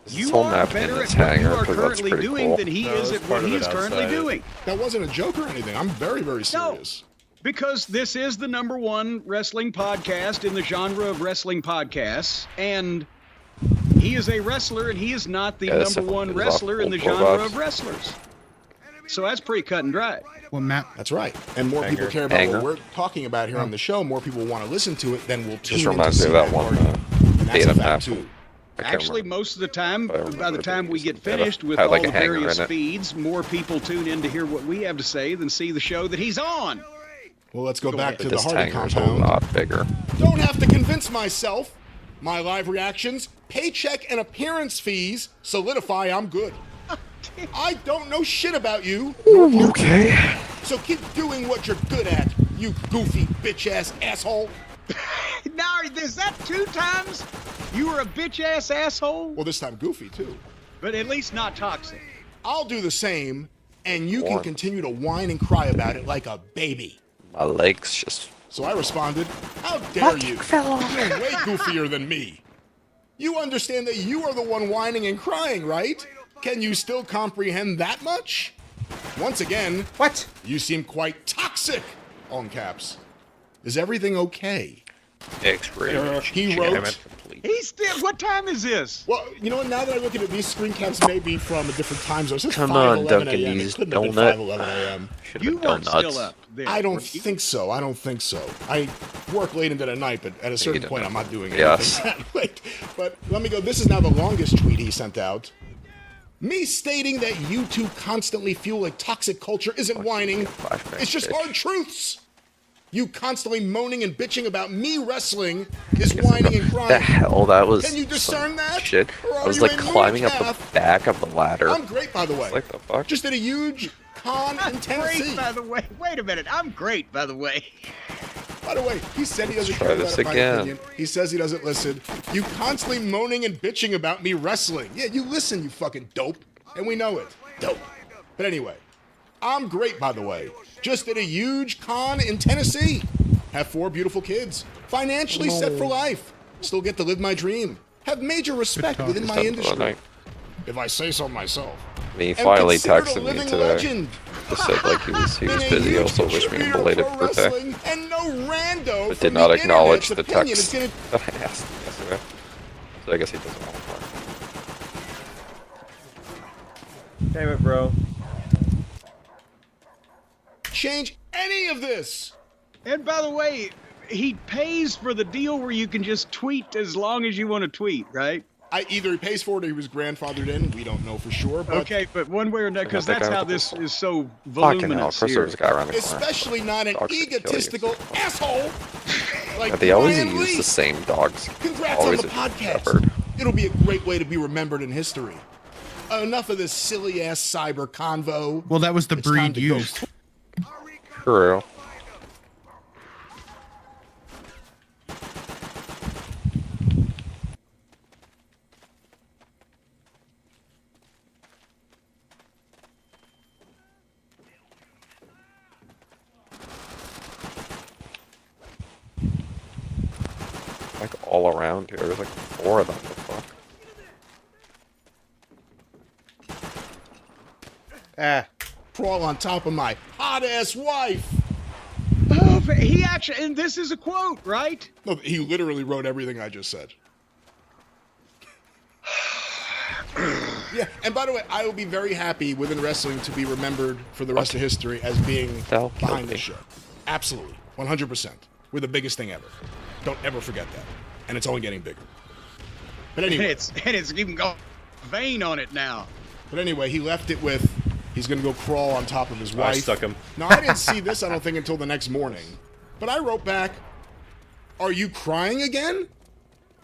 This you whole are map in better this at what you hangar, are 'cause that's currently pretty doing cool. than he No, is it's at part what of he it is currently outside. doing. That wasn't a joke or anything. I'm very, very serious. Because this is the #1 wrestling podcast in the genre of wrestling podcasts, and he is a wrestler, and he is not the Yeah, this #1 is off wrestler in the Cold War genre vibes. of wrestlers. So that's pretty cut and dry. What map? That's right. And more people Anger. care about Anger. what we're talking about here on the show. More people want to listen to it than will tune Just in reminds to me see of that one party. And that's beta a fact, map. too. I can't Actually, remember. most of the time, I don't remember by the the time we biggest get beta. finished with Had all like a the hanger various in it. feeds, more people tune in to hear what we have to say than see the show that he's on. Well, let's go back ahead. to But the this Hardy hangar is a compound. lot bigger. Don't have to convince myself. My live reactions, paycheck, and appearance fees solidify I'm good. I don't know shit about you. Okay. So keep doing what you're good at, you goofy bitch-ass asshole. Now, is that 2 times you were a bitch-ass asshole? Well, this time goofy, too. But at least not toxic. I'll do the same, and you can One. continue to whine and cry about it like a baby. My legs just. So I responded, how dare you? You're way goofier than me. You understand that you are the one whining and crying, right? Can you still comprehend that much? Once again, What? you seem quite toxic, all in caps. Is everything okay? X-ray. He wrote- He's still. What time is this? Well, you know what, now that I look at it, these screen caps may be from a different time zone. It says Come 5:11 on, Duncan, a.m. It these couldn't have been donut. 5:11 a.m. Should've You been weren't donuts. still up there. I don't were you? think so. I don't think so. I work late into the night, but at a certain don't point, know. I'm not doing Yes. anything that late. But let me go. This is now the longest tweet he sent out. Me stating that you two constantly fuel a toxic culture isn't whining. flashback, It's just bitch. hard truths. You constantly moaning and bitching about me wrestling is whining and The crying. hell, that was Can you discern some that? shit. Or are I was you like a moon climbing up calf? the back of the ladder. I'm great, by the way. Like the fuck? Just did a huge con in Tennessee. Great, by the way. Wait a minute. I'm great, by the way. By the way, he said he doesn't Try care this about my again. opinion. He says he doesn't listen. You constantly moaning and bitching about me wrestling. Yeah, you listen, you fucking dope. And we know it. Dope. But anyway, I'm great, by the way. Just did a huge con in Tennessee. Have 4 beautiful kids. Financially set for life. Still get to live my dream. Have major respect talk. within my Done for the industry. night. If I say so myself. He And finally considered a texted me living today. legend. Just said like he was Been a busy. huge Also wished me a contributor belated pro birthday, wrestling, and no rando but from did not the acknowledge the internet's opinion text is that gonna I asked yesterday. So I guess he doesn't want to Damn it, bro. change any of this. And by the way, he pays for the deal where you can just tweet as long as you want to tweet, right? Either he pays for it or he was grandfathered in. We don't know for sure. But Okay, but one way or another, because I think that's I how have to this pull- is so Fucking hell, voluminous Chris, there here. was a guy around the corner. especially not an Dogs gonna kill you. egotistical asshole like Yeah, they always Brian use Lee. the same dogs. Congrats on Always the a podcast. shepherd. It'll be a great way to be remembered in history. Enough of this silly ass cyber convo. Well, that was the It's time breed to go. used. True. Like all around here, there's like 4 of them. What the fuck? Ah. Crawl on top of my hot ass wife. Oh, but he actually, and this is a quote, right? No, he literally wrote everything I just said. Yeah, and by the way, I will be very happy within wrestling to be remembered for the rest of history as being They'll kill behind me. the show. Absolutely, 100%. We're the biggest thing ever. Don't ever forget that. And it's only getting bigger. But And anyway, it's even got vein on it now. he left it with he's gonna go crawl on top of his Oh, I wife. stuck him. Now I didn't see this, I don't think, until the next morning. But I wrote back, "Are you crying again?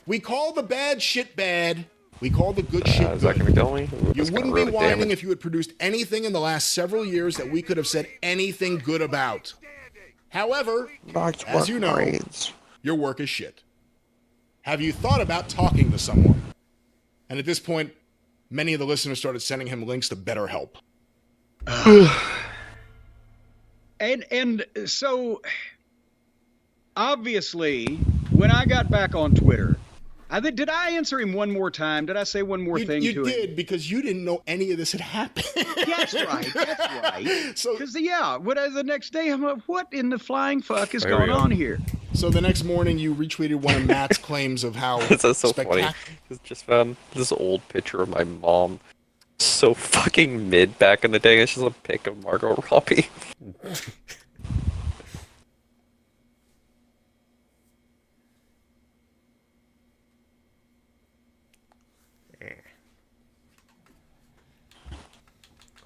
We call the bad shit bad. We call the good shit Is that good. gonna kill me? You That's gonna wouldn't be really whining damage. if you had produced anything in the last several years that we could have said anything good about. However, as you know, your work is shit. Have you thought about talking to someone?" And at this point, many of the listeners started sending him links to BetterHelp. And so obviously, when I got back on Twitter, did I answer him one more time? Did I say one more thing You to did him? because you didn't know any of this had happened. That's right. That's right. So, Because the next day I'm like, what in the flying fuck is There we going go. on here? so the next morning, you retweeted one of Matt's claims of how This is so funny. spectac- Just found this old picture of my mom. So fucking mid back in the day. It's just a pic of Margot Robbie.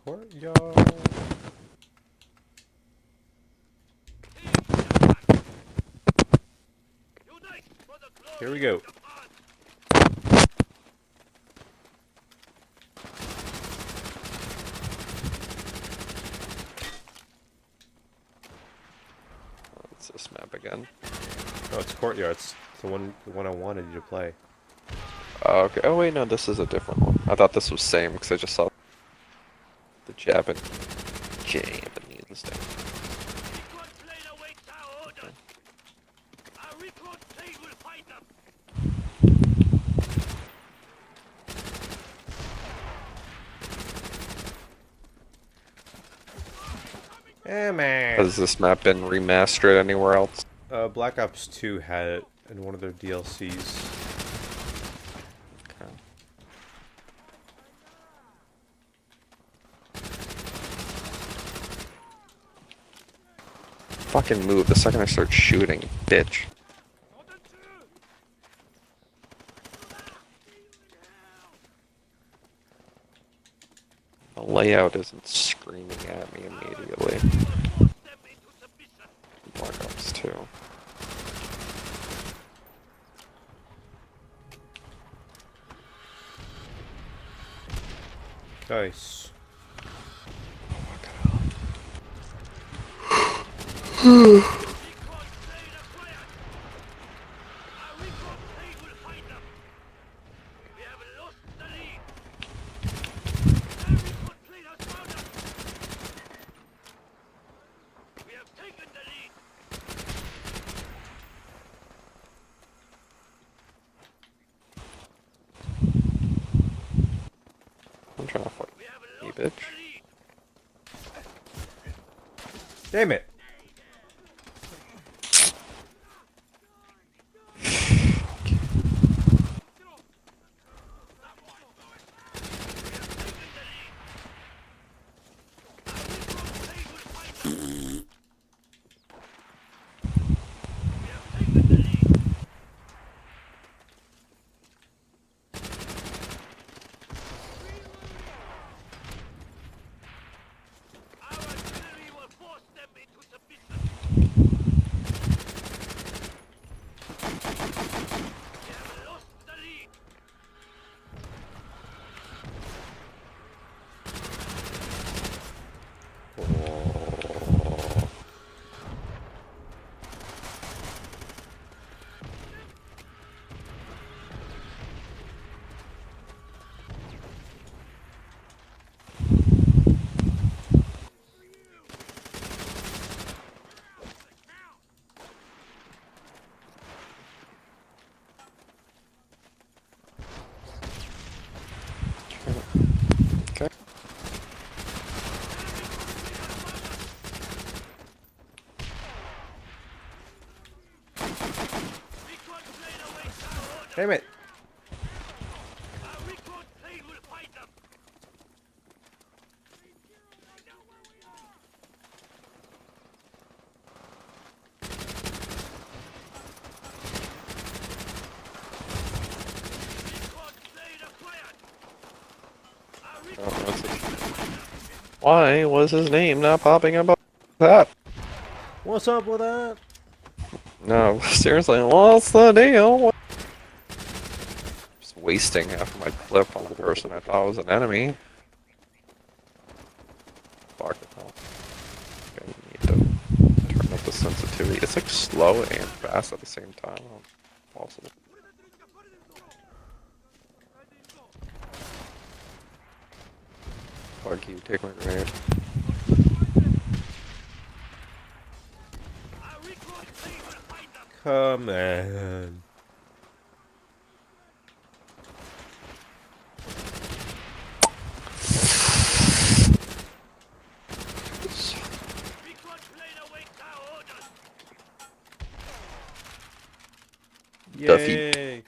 Courtyard. Here we go. It's this map again. No, it's Courtyard. It's the one I wanted you to play. Oh, okay. Oh wait, no, this is a different one. I thought this was same because I just saw the Japanese thing. Eh, man. Has this map been remastered anywhere else? Black Ops 2 had it in one of their DLCs. Okay. Fucking move the second I start shooting, bitch. The layout isn't screaming at me immediately. Black Ops 2. Nice. I'm trying to fuck you, bitch. Damn it. Okay. Damn it. Oh, what's his... Why was his name not popping up on that? What's up with that? No, seriously, what's the deal? Just wasting half of my clip on the person I thought was an enemy. Fuck the hell. I need to turn up the sensitivity. It's like slow and fast at the same time. Possible. Fuck you, take my grenade. Come on. Duffy. Yay.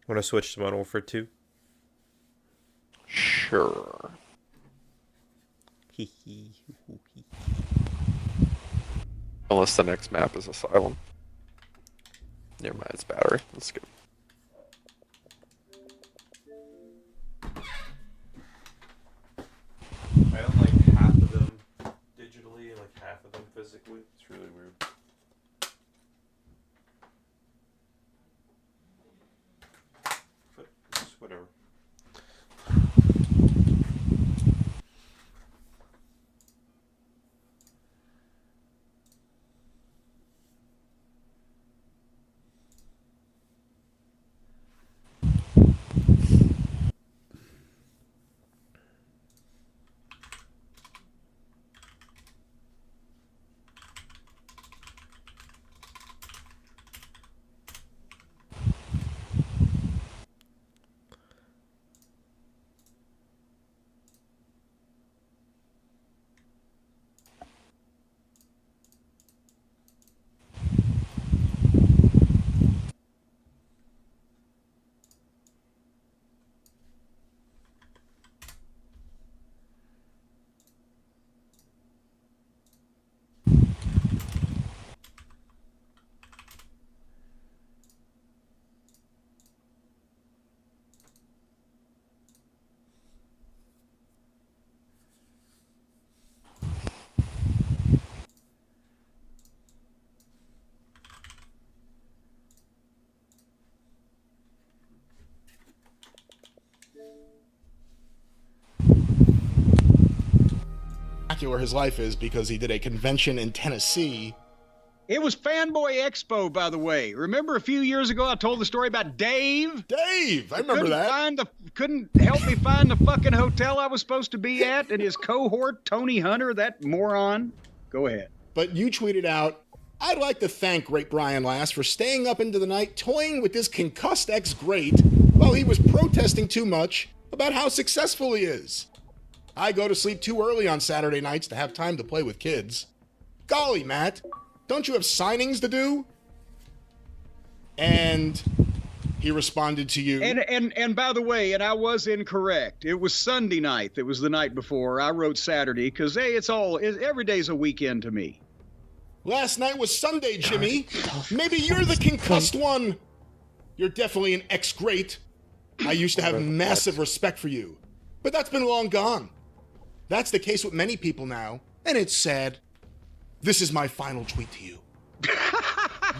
Want to switch to Modern Warfare 2? Sure. Unless the next map is Asylum. Never mind, it's Battery. Let's go. I own like half of them digitally and like half of them physically. It's really weird. But it's whatever. spectacular his life is because he did a convention in Tennessee. It was Fanboy Expo, by the way. Remember a few years ago I told the story about Dave? Dave, I remember that. Couldn't help me find the fucking hotel I was supposed to be at, and his cohort, Tony Hunter, that moron. Go ahead. But you tweeted out, I'd like to thank Great Brian Last for staying up into the night toying with this concussed ex-great while he was protesting too much about how successful he is. I go to sleep too early on Saturday nights to have time to play with kids. Golly, Matt, don't you have signings to do? And he responded to you. And by the way, and I was incorrect. It was Sunday night that was the night before. I wrote Saturday because, hey, every day's a weekend to me. Last night was Sunday, Jimmy. Maybe you're the concussed one. You're definitely an ex-great. I used to have massive respect for you, but that's been long gone. That's the case with many people now, and it's sad. This is my final tweet to you.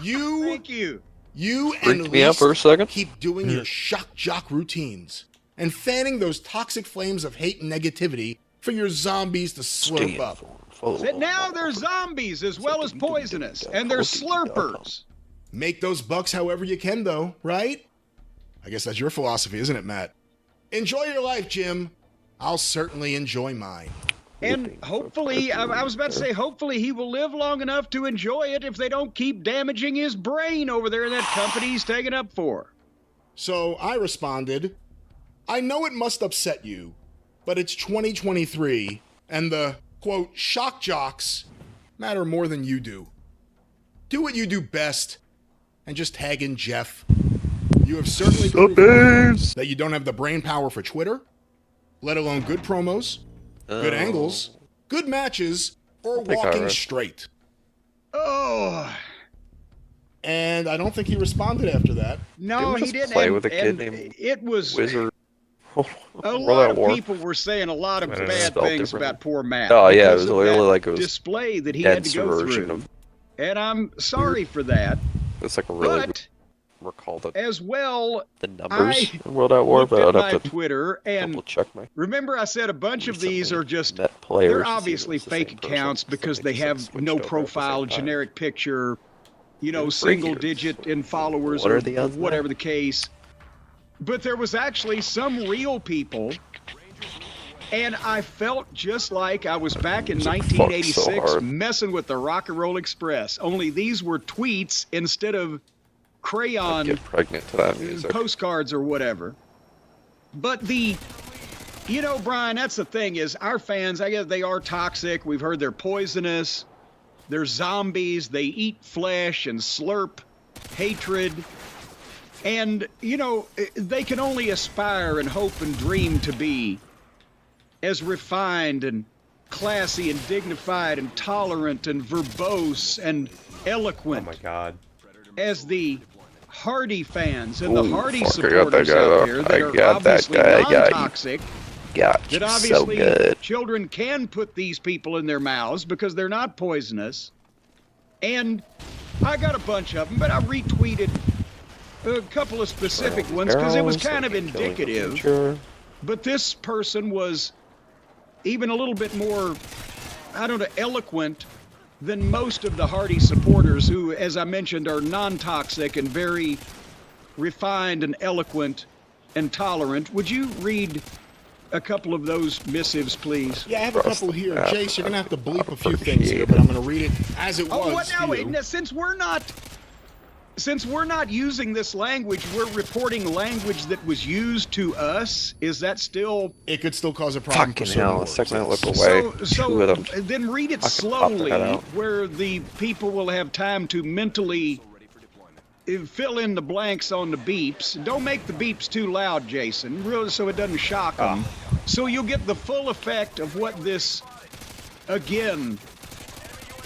Thank you. You Freaked and me out for a second. keep doing your shock jock routines and fanning those toxic flames of hate and negativity for your zombies to slurp up. Now they're zombies as well as poisonous, and they're slurpers. Make those bucks however you can, though, right? I guess that's your philosophy, isn't it, Matt? Enjoy your life, Jim. I'll certainly enjoy mine. And hopefully, I was about to say, hopefully he will live long enough to enjoy it if they don't keep damaging his brain over there in that company he's taking up for. So I responded, I know it must upset you, but it's 2023, and the, quote, shock jocks matter more than you do. Do what you do best, and just tag in Jeff. You have certainly proven that you don't have the brain power for Twitter, let alone good promos, good angles, good matches, or walking straight. Oh. And I don't think he responded after that. No, he didn't. Play with a kid named it was Wizard. a lot of people were saying a lot of bad things about poor Matt. Oh yeah, it was because of literally that like it was display that he had to go version through. of. And I'm sorry for that. It's like a really But recall the as well, numbers in World at War, looked but at I'd my have to Twitter and double check my. remember I said a bunch of these are just net players they're to see if obviously it's the fake same person, accounts so because they they just, like, have switched no over at the profile, same time. generic picture, you know, It was single years. digit in followers What or are the odds whatever now? the case. But there was actually some real people, and I felt just like I was back in Music fucks so 1986 hard. messing with the Rock and Roll Express. Only these were tweets instead of crayon Get pregnant to that music. postcards or whatever. But you know, Brian, that's the thing is our fans, I guess they are toxic. We've heard they're poisonous. They're zombies. They eat flesh and slurp hatred. And, you know, they can only aspire and hope and dream to be as refined and classy and dignified and tolerant and verbose and Oh eloquent my god. as the Hardy fans and the Ooh, Hardy fuck, I got that supporters guy, out though. there that I are got that obviously guy, I got you. non-toxic, Got that you so obviously good. children can put these people in their mouths because they're not poisonous. And I got a bunch of them, but I retweeted a couple of specific ones because it was kind of indicative. But this person was even a little bit more, I don't know, eloquent than most of the Hardy supporters who, as I mentioned, are non-toxic and very refined and eloquent and tolerant. Would you read a couple of those missives, please? Yeah, I have a couple here. Jace, you're going to have to bleep a few things here, but I'm going to read it as it was. Oh, what now? to you. Wait, since we're not using this language, we're reporting language that was used to us. Is that still? It could still cause a problem. Fucking for certain hell! The words, second I yes. look away, So two of them. then read it fucking pop their slowly, head out. where the people will have time to mentally fill in the blanks on the beeps. Don't make the beeps too loud, Jason, really, so it doesn't shock them. So you'll get the full effect of what this, again,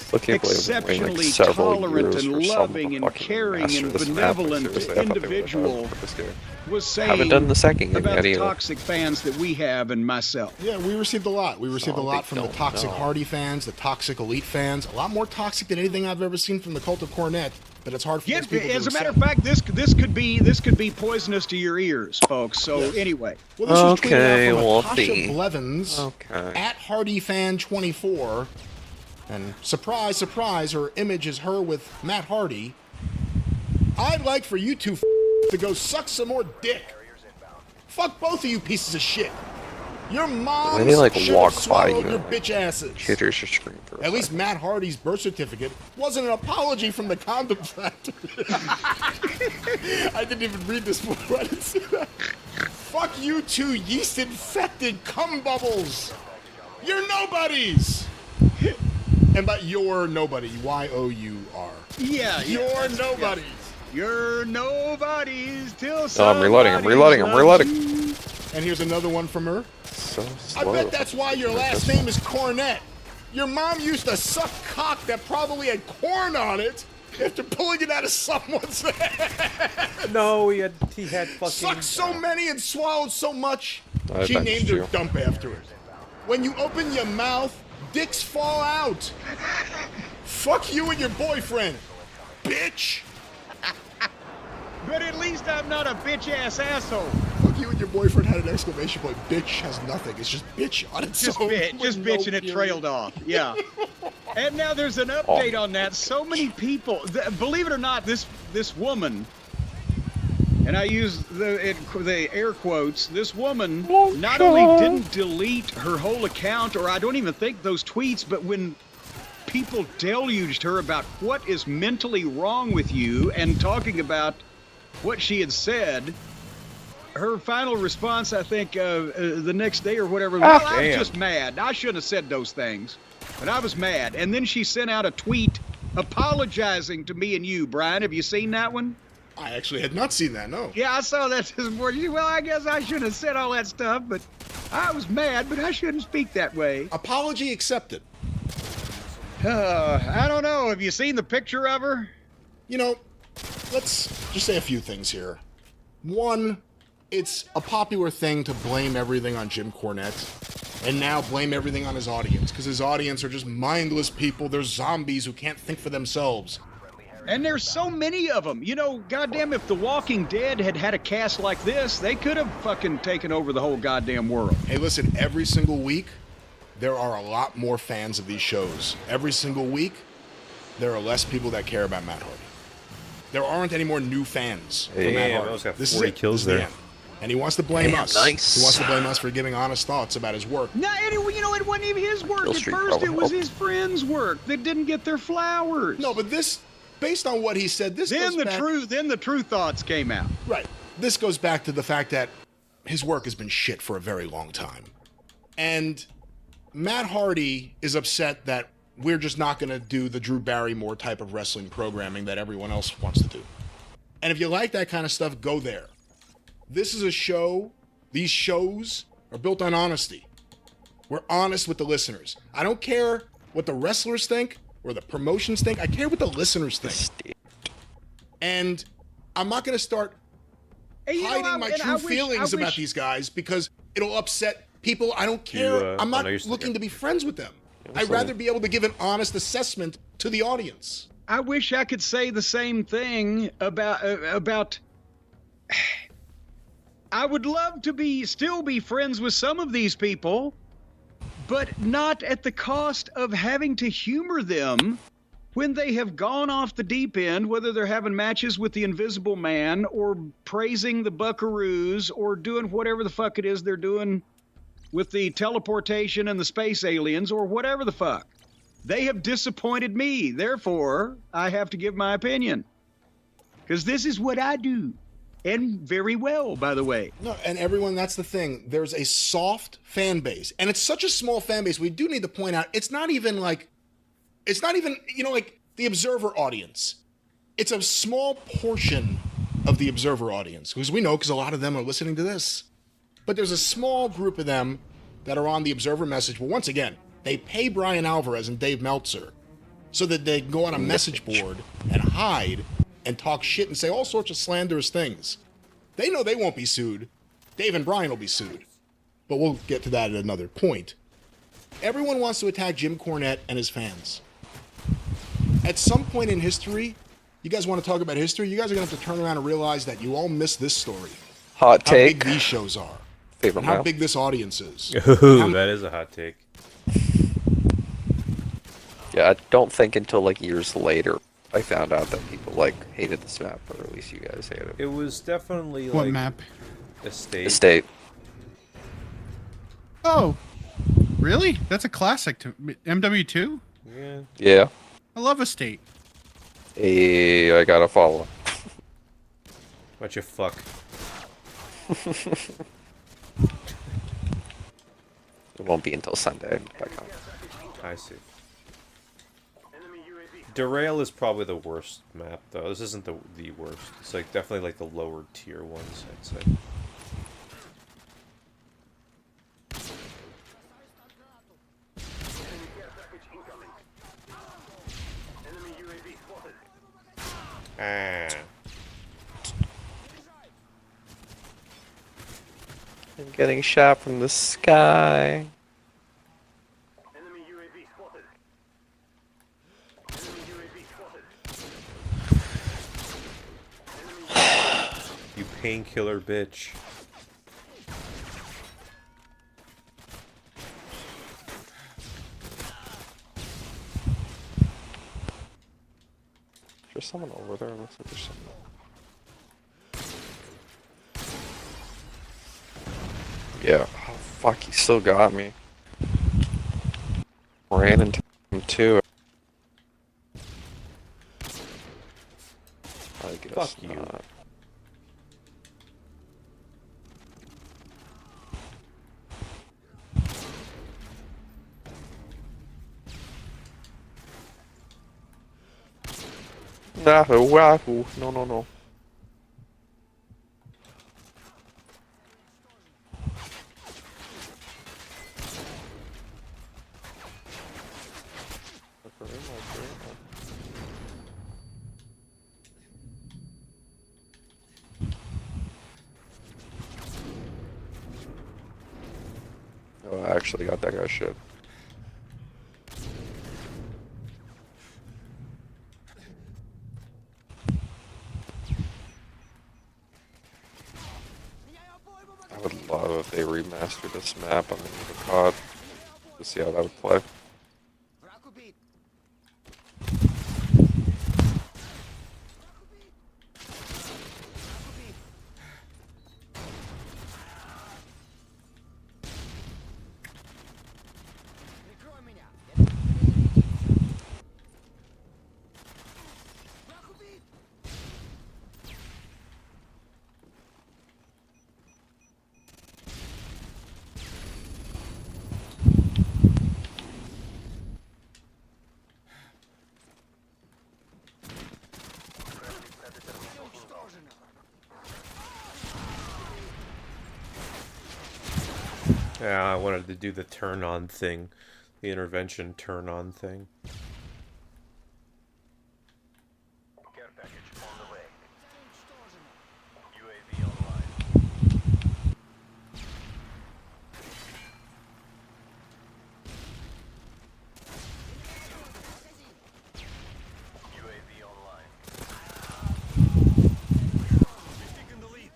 Still can't believe I'm waiting, exceptionally several tolerant years and for someone loving to and fucking caring master and this map. benevolent Seriously, I thought they would've individual done this game. was Haven't done saying the second game about yet the either. toxic fans that we have and myself. Yeah, we received a lot. We received a Oh, lot they from the don't toxic know. Hardy fans, the toxic Elite fans. A lot more toxic than anything I've ever seen from the Cult of Cornet. But it's hard for Yeah, most people as to a matter of accept. fact, this could be poisonous to your ears, folks. So Yes. anyway, Well, this was tweeted Okay, out from we'll Natasha see. Blevins Okay. at HardyFan24. And surprise, surprise, her image is her with Matt Hardy. I'd like for you two to go suck some more dick. Fuck both of you pieces of shit. Your moms way they, like, should walk have by swallowed you your and, bitch asses. Jitters your screen for a At least second. Matt Hardy's birth certificate wasn't an apology from the condom factory. I didn't even read this before. I didn't see that. Fuck you two yeast-infected cum bubbles. You're nobodies. And by your nobody, Y-O-U-R. yeah, You're nobodies. you're nobodies till Oh, I'm reloading, I'm reloading, I'm somebody reloading. loves you. And here's another one from her. So I slow. bet that's why your last name is Cornett. Your mom used to suck cock that probably had corn on it after pulling it out of someone's head. No, he had fucking. Sucked so many and swallowed so much, I she bet named you her do. dump after it. When you open your mouth, dicks fall out. Fuck you and your boyfriend, bitch. But at least I'm not a bitch ass asshole. Fuck you and your boyfriend had an exclamation point. Bitch has nothing. It's just bitch on its Just own. bitch, just with no bitch, and it period. trailed off. Yeah. And now there's an update on that. So many people, believe it or not, this woman, and I use the air quotes. This woman not only didn't delete her whole account, or I don't even think those tweets, but when people deluged her about what is mentally wrong with you and talking about what she had said, her final response, I think, the next day or whatever, well, I was damn. just mad. I shouldn't have said those things, but I was mad. And then she sent out a tweet apologizing to me and you, Brian. Have you seen that one? I actually had not seen that, no. Yeah, I saw that this morning. Well, I guess I shouldn't have said all that stuff, but I was mad, but I shouldn't speak that way. Apology accepted. I don't know. Have you seen the picture of her? You know, let's just say a few things here. One, it's a popular thing to blame everything on Jim Cornette, and now blame everything on his audience, because his audience are just mindless people. They're zombies who can't think for themselves. And there's so many of them. You know, goddamn, if The Walking Dead had had a cast like this, they could have fucking taken over the whole goddamn world. Hey, listen, every single week, there are a lot more fans of these shows. Every single week, there are less people that care about Matt Hardy. There aren't any more new fans for Matt Damn, Hardy. I almost got This 40 is it. kills This is the there. end. And he wants to blame Damn, us. nice. He wants to blame us for giving honest thoughts about his work. No, anyway, you know, it wasn't even his work. Kill At streak first, probably it was helped. his friends' work that didn't get their flowers. No, but this, based on what he said, this then goes the back... true thoughts came out. Right. This goes back to the fact that his work has been shit for a very long time. And Matt Hardy is upset that we're just not going to do the Drew Barrymore type of wrestling programming that everyone else wants to do. And if you like that kind of stuff, go there. This is a show, these shows are built on honesty. We're honest with the listeners. I don't care what the wrestlers think or the promotions think. I care what the listeners think. And I'm not going to start And, you know, hiding my true feelings I about wish- these guys because it'll upset people. I don't care. I'm not no, you're still looking here. to be friends with them. I'd listening. rather be able to give an honest assessment to the audience. I wish I could say the same thing about. I would love to still be friends with some of these people, but not at the cost of having to humor them when they have gone off the deep end, whether they're having matches with the Invisible Man or praising the Buckaroos or doing whatever the fuck it is they're doing with the teleportation and the space aliens or whatever the fuck. They have disappointed me. Therefore, I have to give my opinion. Because this is what I do. And very well, by the way. No, and everyone, that's the thing. There's a soft fan base. And it's such a small fan base. We do need to point out, it's not even, like the Observer audience. It's a small portion of the Observer audience, because we know, because a lot of them are listening to this. But there's a small group of them that are on the Observer message. Well, once again, they pay Brian Alvarez and Dave Meltzer so that they can go on a message board and hide and talk shit and say all sorts of slanderous things. They know they won't be sued. Dave and Brian will be sued. But we'll get to that at another point. Everyone wants to attack Jim Cornette and his fans. At some point in history, you guys want to talk about history, you guys are going to have to turn around and realize that you all missed this story. Hot How take. big these shows are. Favorite And how map. big this audience is. Ooh, that is a hot take. Yeah, I don't think until like years later I found out that people like hated this map, or at least you guys hated it. It was definitely What like map? Estate. Estate. Oh, really? That's a classic to MW2. Yeah. Yeah. I love Estate. Hey, I gotta follow. What you fuck? It won't be until Sunday. Back home. I see. Derail is probably the worst map, though. This isn't the worst. It's like definitely like the lower tier ones, I'd say. Ah. I'm getting shot from the sky. You painkiller bitch. There's someone over there. Looks like there's someone. Yeah. Oh, fuck, he still got me. Ran into him too. I guess Fuck you. not. Wahoo. No, no, no. Oh, I actually got that guy's shit. I would love if they remastered this map on the new CoD to see how that would play. Yeah, I wanted to do the turn on thing. The intervention turn on thing. Care package on the way. UAV online. UAV online. Taking the lead.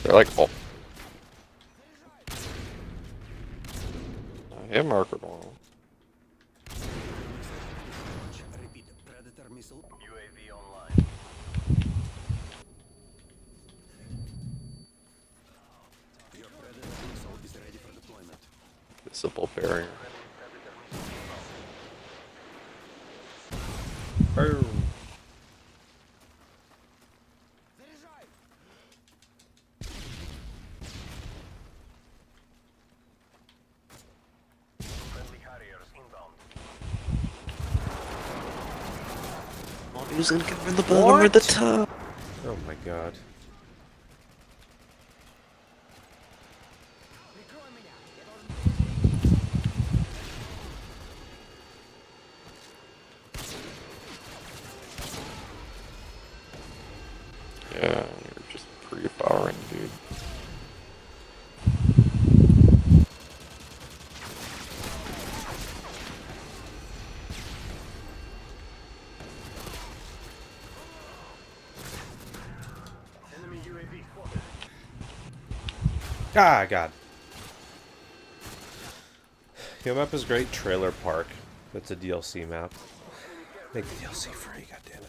They're like, oh. I hit marker one. Repeat. Predator missile. UAV online. Your Predator missile is ready for deployment. Visible barrier. Boom. Who's gonna cover the bottom or the top? Oh my god. Yeah, you're just pre-powering, dude. Ah, god. Your map is great. Trailer Park. That's a DLC map. Make the DLC free, goddammit.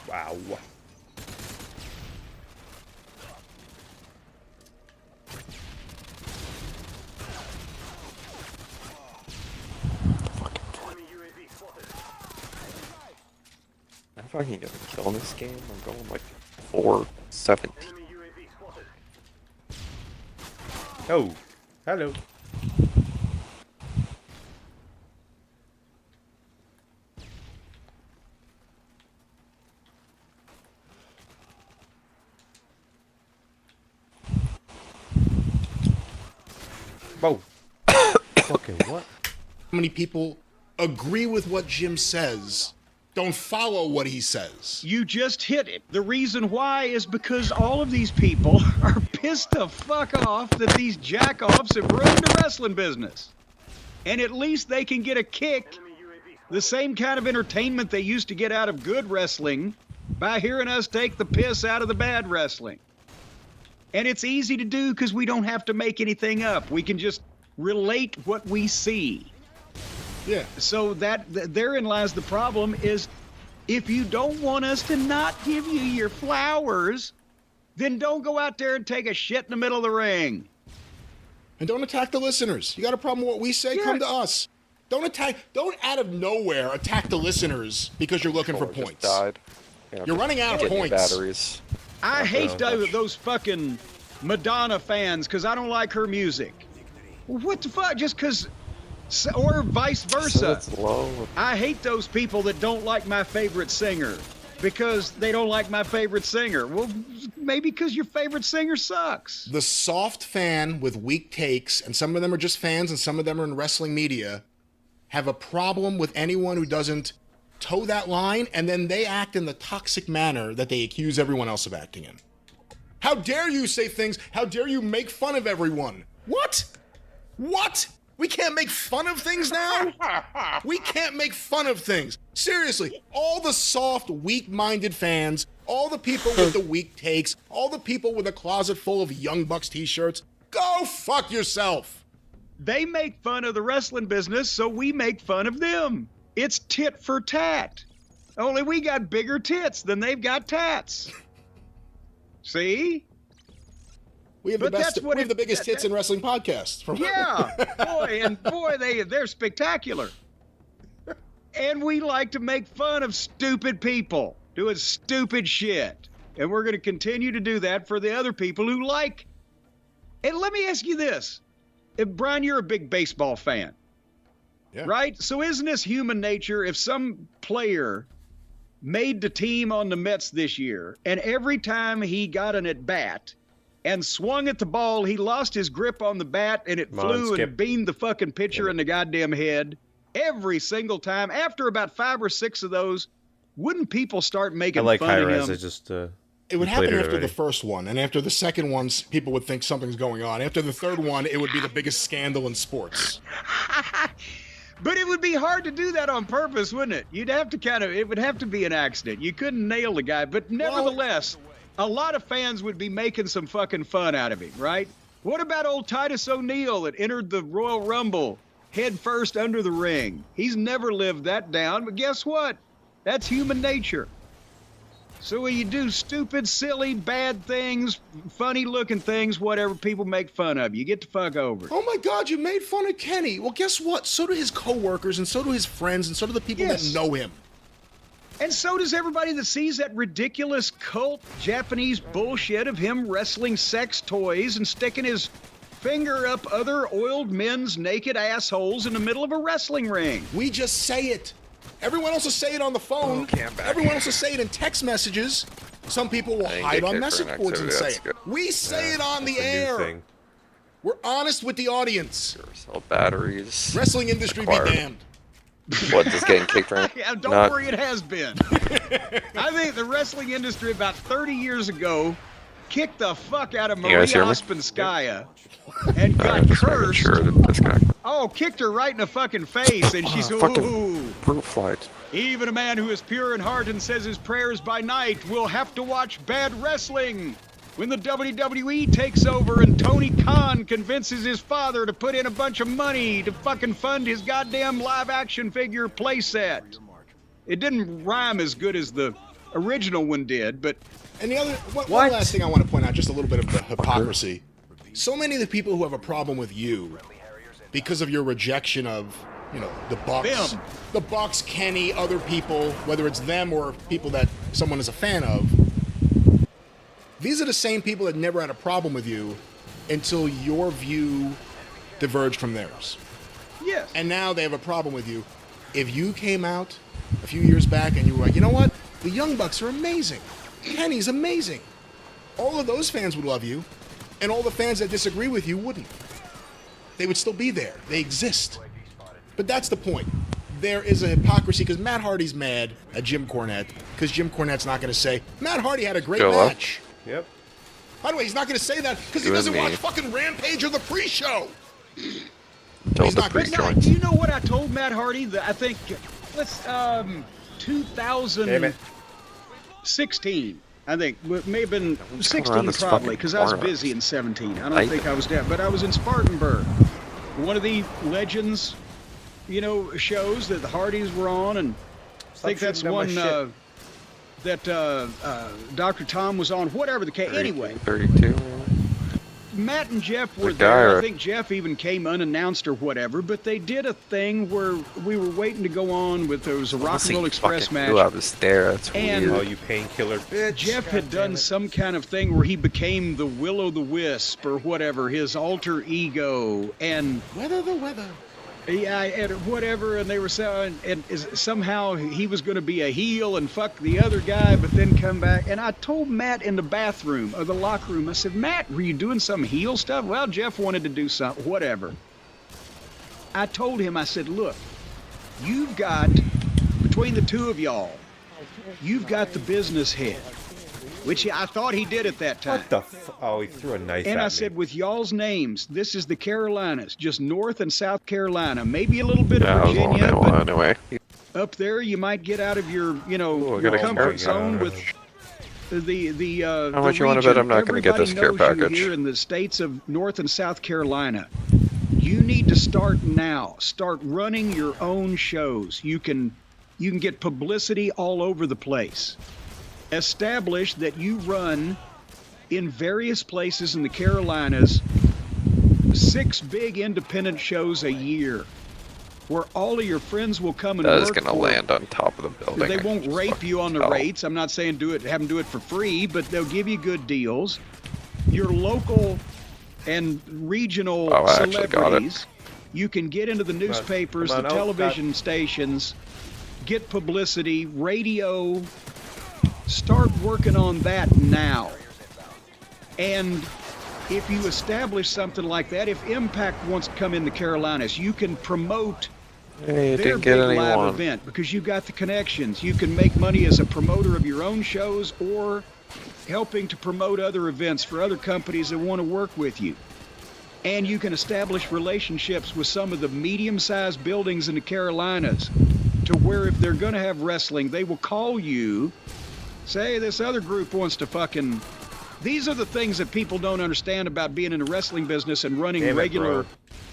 Wow. I'm fucking gonna kill in this game. I'm going like 4-17. Oh, hello. Whoa. Fucking what? How many people agree with what Jim says, don't follow what he says? You just hit it. The reason why is because all of these people are pissed the fuck off that these jackoffs have ruined the wrestling business. And at least they can get a kick, the same kind of entertainment they used to get out of good wrestling, by hearing us take the piss out of the bad wrestling. And it's easy to do because we don't have to make anything up. We can just relate what we see. Yeah. So therein lies the problem is if you don't want us to not give you your flowers, then don't go out there and take a shit in the middle of the ring. And don't attack the listeners. You got a problem with what we say? Yeah. Come to us. Don't out of nowhere attack the listeners because you're looking for Controller points. just died. Yeah, You're running out of getting points. batteries. I hate no. those fucking Madonna fans because I don't like her music. What the fuck? Just because, or vice So versa. it's low. I hate those people that don't like my favorite singer because they don't like my favorite singer. Well, maybe because your favorite singer sucks. The soft fan with weak takes, and some of them are just fans and some of them are in wrestling media, have a problem with anyone who doesn't toe that line, and then they act in the toxic manner that they accuse everyone else of acting in. How dare you say things? How dare you make fun of everyone? What? What? We can't make fun of things now? We can't make fun of things. Seriously, all the soft, weak-minded fans, all the people with the weak takes, all the people with a closet full of Young Bucks t-shirts, go fuck yourself. They make fun of the wrestling business, so we make fun of them. It's tit for tat. Only we got bigger tits than they've got tats. See? We have But the best. that's what We have it- the biggest hits in wrestling podcasts. Yeah, boy, they're spectacular. And we like to make fun of stupid people doing stupid shit. And we're going to continue to do that for the other people who like. And let me ask you this. If Brian, you're a big baseball fan, Yeah. right? So isn't this human nature if some player made the team on the Mets this year and every time he got an at bat and swung at the ball, he lost his grip on the bat and it Come on, flew Skip. and beamed the fucking pitcher in the goddamn head every single time. After about 5 or 6 of those, wouldn't people start I making like fun high of res. him? I just It would we happen played it after already. the first one, and after the second one, people would think something's going on. After the third one, it would be the biggest scandal in sports. But it would be hard to do that on purpose, wouldn't it? You'd have to it would have to be an accident. You couldn't nail the guy. But nevertheless, a lot of fans would be making some fucking fun out of him, right? What about old Titus O'Neil that entered the Royal Rumble head first under the ring? He's never lived that down, but guess what? That's human nature. So when you do stupid, silly, bad things, funny-looking things, whatever, people make fun of you. Get the fuck over it. Oh my God, you made fun of Kenny. Well, guess what? So do his coworkers, and so do his friends, and so do the people Yes. that know him. And so does everybody that sees that ridiculous cult Japanese bullshit of him wrestling sex toys and sticking his finger up other oiled men's naked assholes in the middle of a wrestling ring. We just say it. Everyone else will say it on the phone. Okay, I'm back. Everyone else will say it in text messages. Some people will I didn't hide get on kicked message for an boards and activity, say it. that's good. We say it on the It's a new air. thing. We're honest with the audience. Sell batteries. Wrestling industry Acquired. be damned. What, just getting kicked right? Yeah, don't Not- worry, it has been. I think the wrestling industry about 30 years ago kicked the fuck out of You Maria guys hear me? Ospinskaya and Alright, got just making cursed. sure to disconnect. Oh, kicked her right in the fucking face, and she's Fucking ooh. brute flight. Even a man who is pure in heart and says his prayers by night will have to watch bad wrestling. When the WWE takes over and Tony Khan convinces his father to put in a bunch of money to fucking fund his goddamn live action figure playset. It didn't rhyme as good as the original one did, but And the other one last thing I want to point out, just a little bit of the hypocrisy. So many of the people who have a problem with you because of your rejection of, you know, the Bucks, Them. the Bucks, Kenny, other people, whether it's them or people that someone is a fan of. These are the same people that never had a problem with you until your view diverged from theirs. yes. And now they have a problem with you. If you came out a few years back and you were like, you know what? The Young Bucks are amazing. Kenny's amazing. All of those fans would love you, and all the fans that disagree with you wouldn't. They would still be there. They exist. But that's the point. There is a hypocrisy because Matt Hardy's mad at Jim Cornette because Jim Cornette's not going to say, Matt Hardy had a great Go up. match. Yep. By the way, he's not going to say that because he You and doesn't me. watch fucking Rampage or the pre-show. Until He's the not- pre but But no, joins. do you know what I told Matt Hardy? That I think, let's, Damn 2016, it. I think. It may have been around 16 this probably, fucking because I was corner. busy in 17. I don't I- think I was down, but I was in Spartanburg. One of the Legends, you know, shows that the Hardys were on, and I think that's shooting down my one shit. that Dr. Tom was on, whatever the case. Anyway, 32. Matt and Jeff were The guy there. I or- think Jeff even came unannounced or whatever, but they did a thing where we were waiting to go on with there was a Rock and Roll Express match. I was there. That's And- Oh, weird. you painkiller bitch. Jeff God had damn done it. some kind of thing where he became the Will-o'-the-Wisp or whatever, his alter ego, and Weather the weather. yeah, and whatever, and they were saying, and somehow he was going to be a heel and fuck the other guy, but then come back. And I told Matt in the bathroom or the locker room, I said, Matt, were you doing some heel stuff? Well, Jeff wanted to do something, whatever. I told him, I said, look, you've got, between the two of y'all, you've got the business head, which I thought he did at that time. What the Oh, he threw a knife And at I me. said, with y'all's names, this is the Carolinas, just North and South Carolina, maybe a little bit Yeah, I of was on Virginia, that but one anyway. up there you might get out of your, you know, Ooh, I your got a comfort care zone package. with the How much you wanna bet I'm not gonna get this care Everybody knows you package? here in the states of North and South Carolina. You need to start now. Start running your own shows. You can get publicity all over the place. Establish that you run in various places in the Carolinas 6 big independent shows a year where all of your friends will come and That is work gonna for land on top of the building. they I won't can just rape fucking you on the tell. rates. I'm not saying have them do it for free, but they'll give you good deals. Your local and regional Oh, I actually got it. celebrities, you can get into the newspapers, Come the on, oh, television stations, get publicity, radio. Start working on that now. And if you establish something like that, if Impact wants to come in the Carolinas, you can promote Hey, their didn't get big live anyone. event because you got the connections. You can make money as a promoter of your own shows or helping to promote other events for other companies that want to work with you. And you can establish relationships with some of the medium-sized buildings in the Carolinas to where if they're going to have wrestling, they will call you, say, this other group wants to fucking... These are the things that people don't understand about being in the wrestling business and running Damn it, regular bro.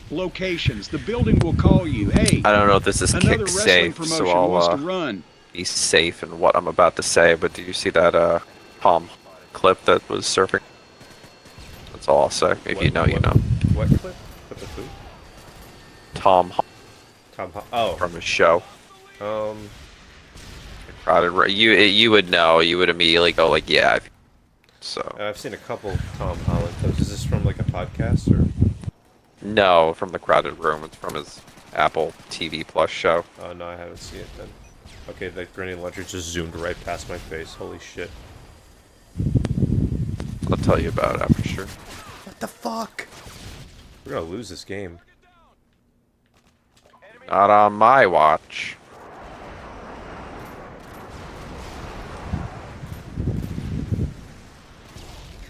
locations. The building will call you, hey, I don't know if this is another kick wrestling safe, promotion so wants to I'll run. be safe in what I'm about to say, but did you see that Tom clip that was surfing? That's all I'll say. If you know, you know. What clip? What the food? Tom Oh. from his show. Um. You would know. You would immediately go like, yeah. So I've seen a couple Tom Holland clips. Is this from like a podcast or? no, from the crowded room. It's from his Apple TV Plus show. Oh no, I haven't seen it then. Okay, that grenade launcher just zoomed right past my face. Holy shit. I'll tell you about it after sure. What the fuck? We're gonna lose this game. Not on my watch.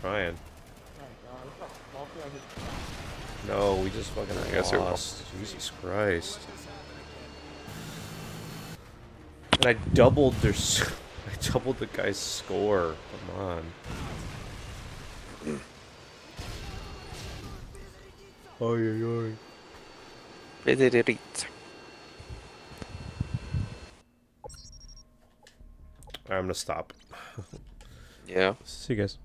Trying. No, we just fucking I guess it will. lost. Jesus Christ. And I doubled their I doubled the guy's score. Come on. Oy, oy, oy. I'm gonna stop. Yeah. See you guys.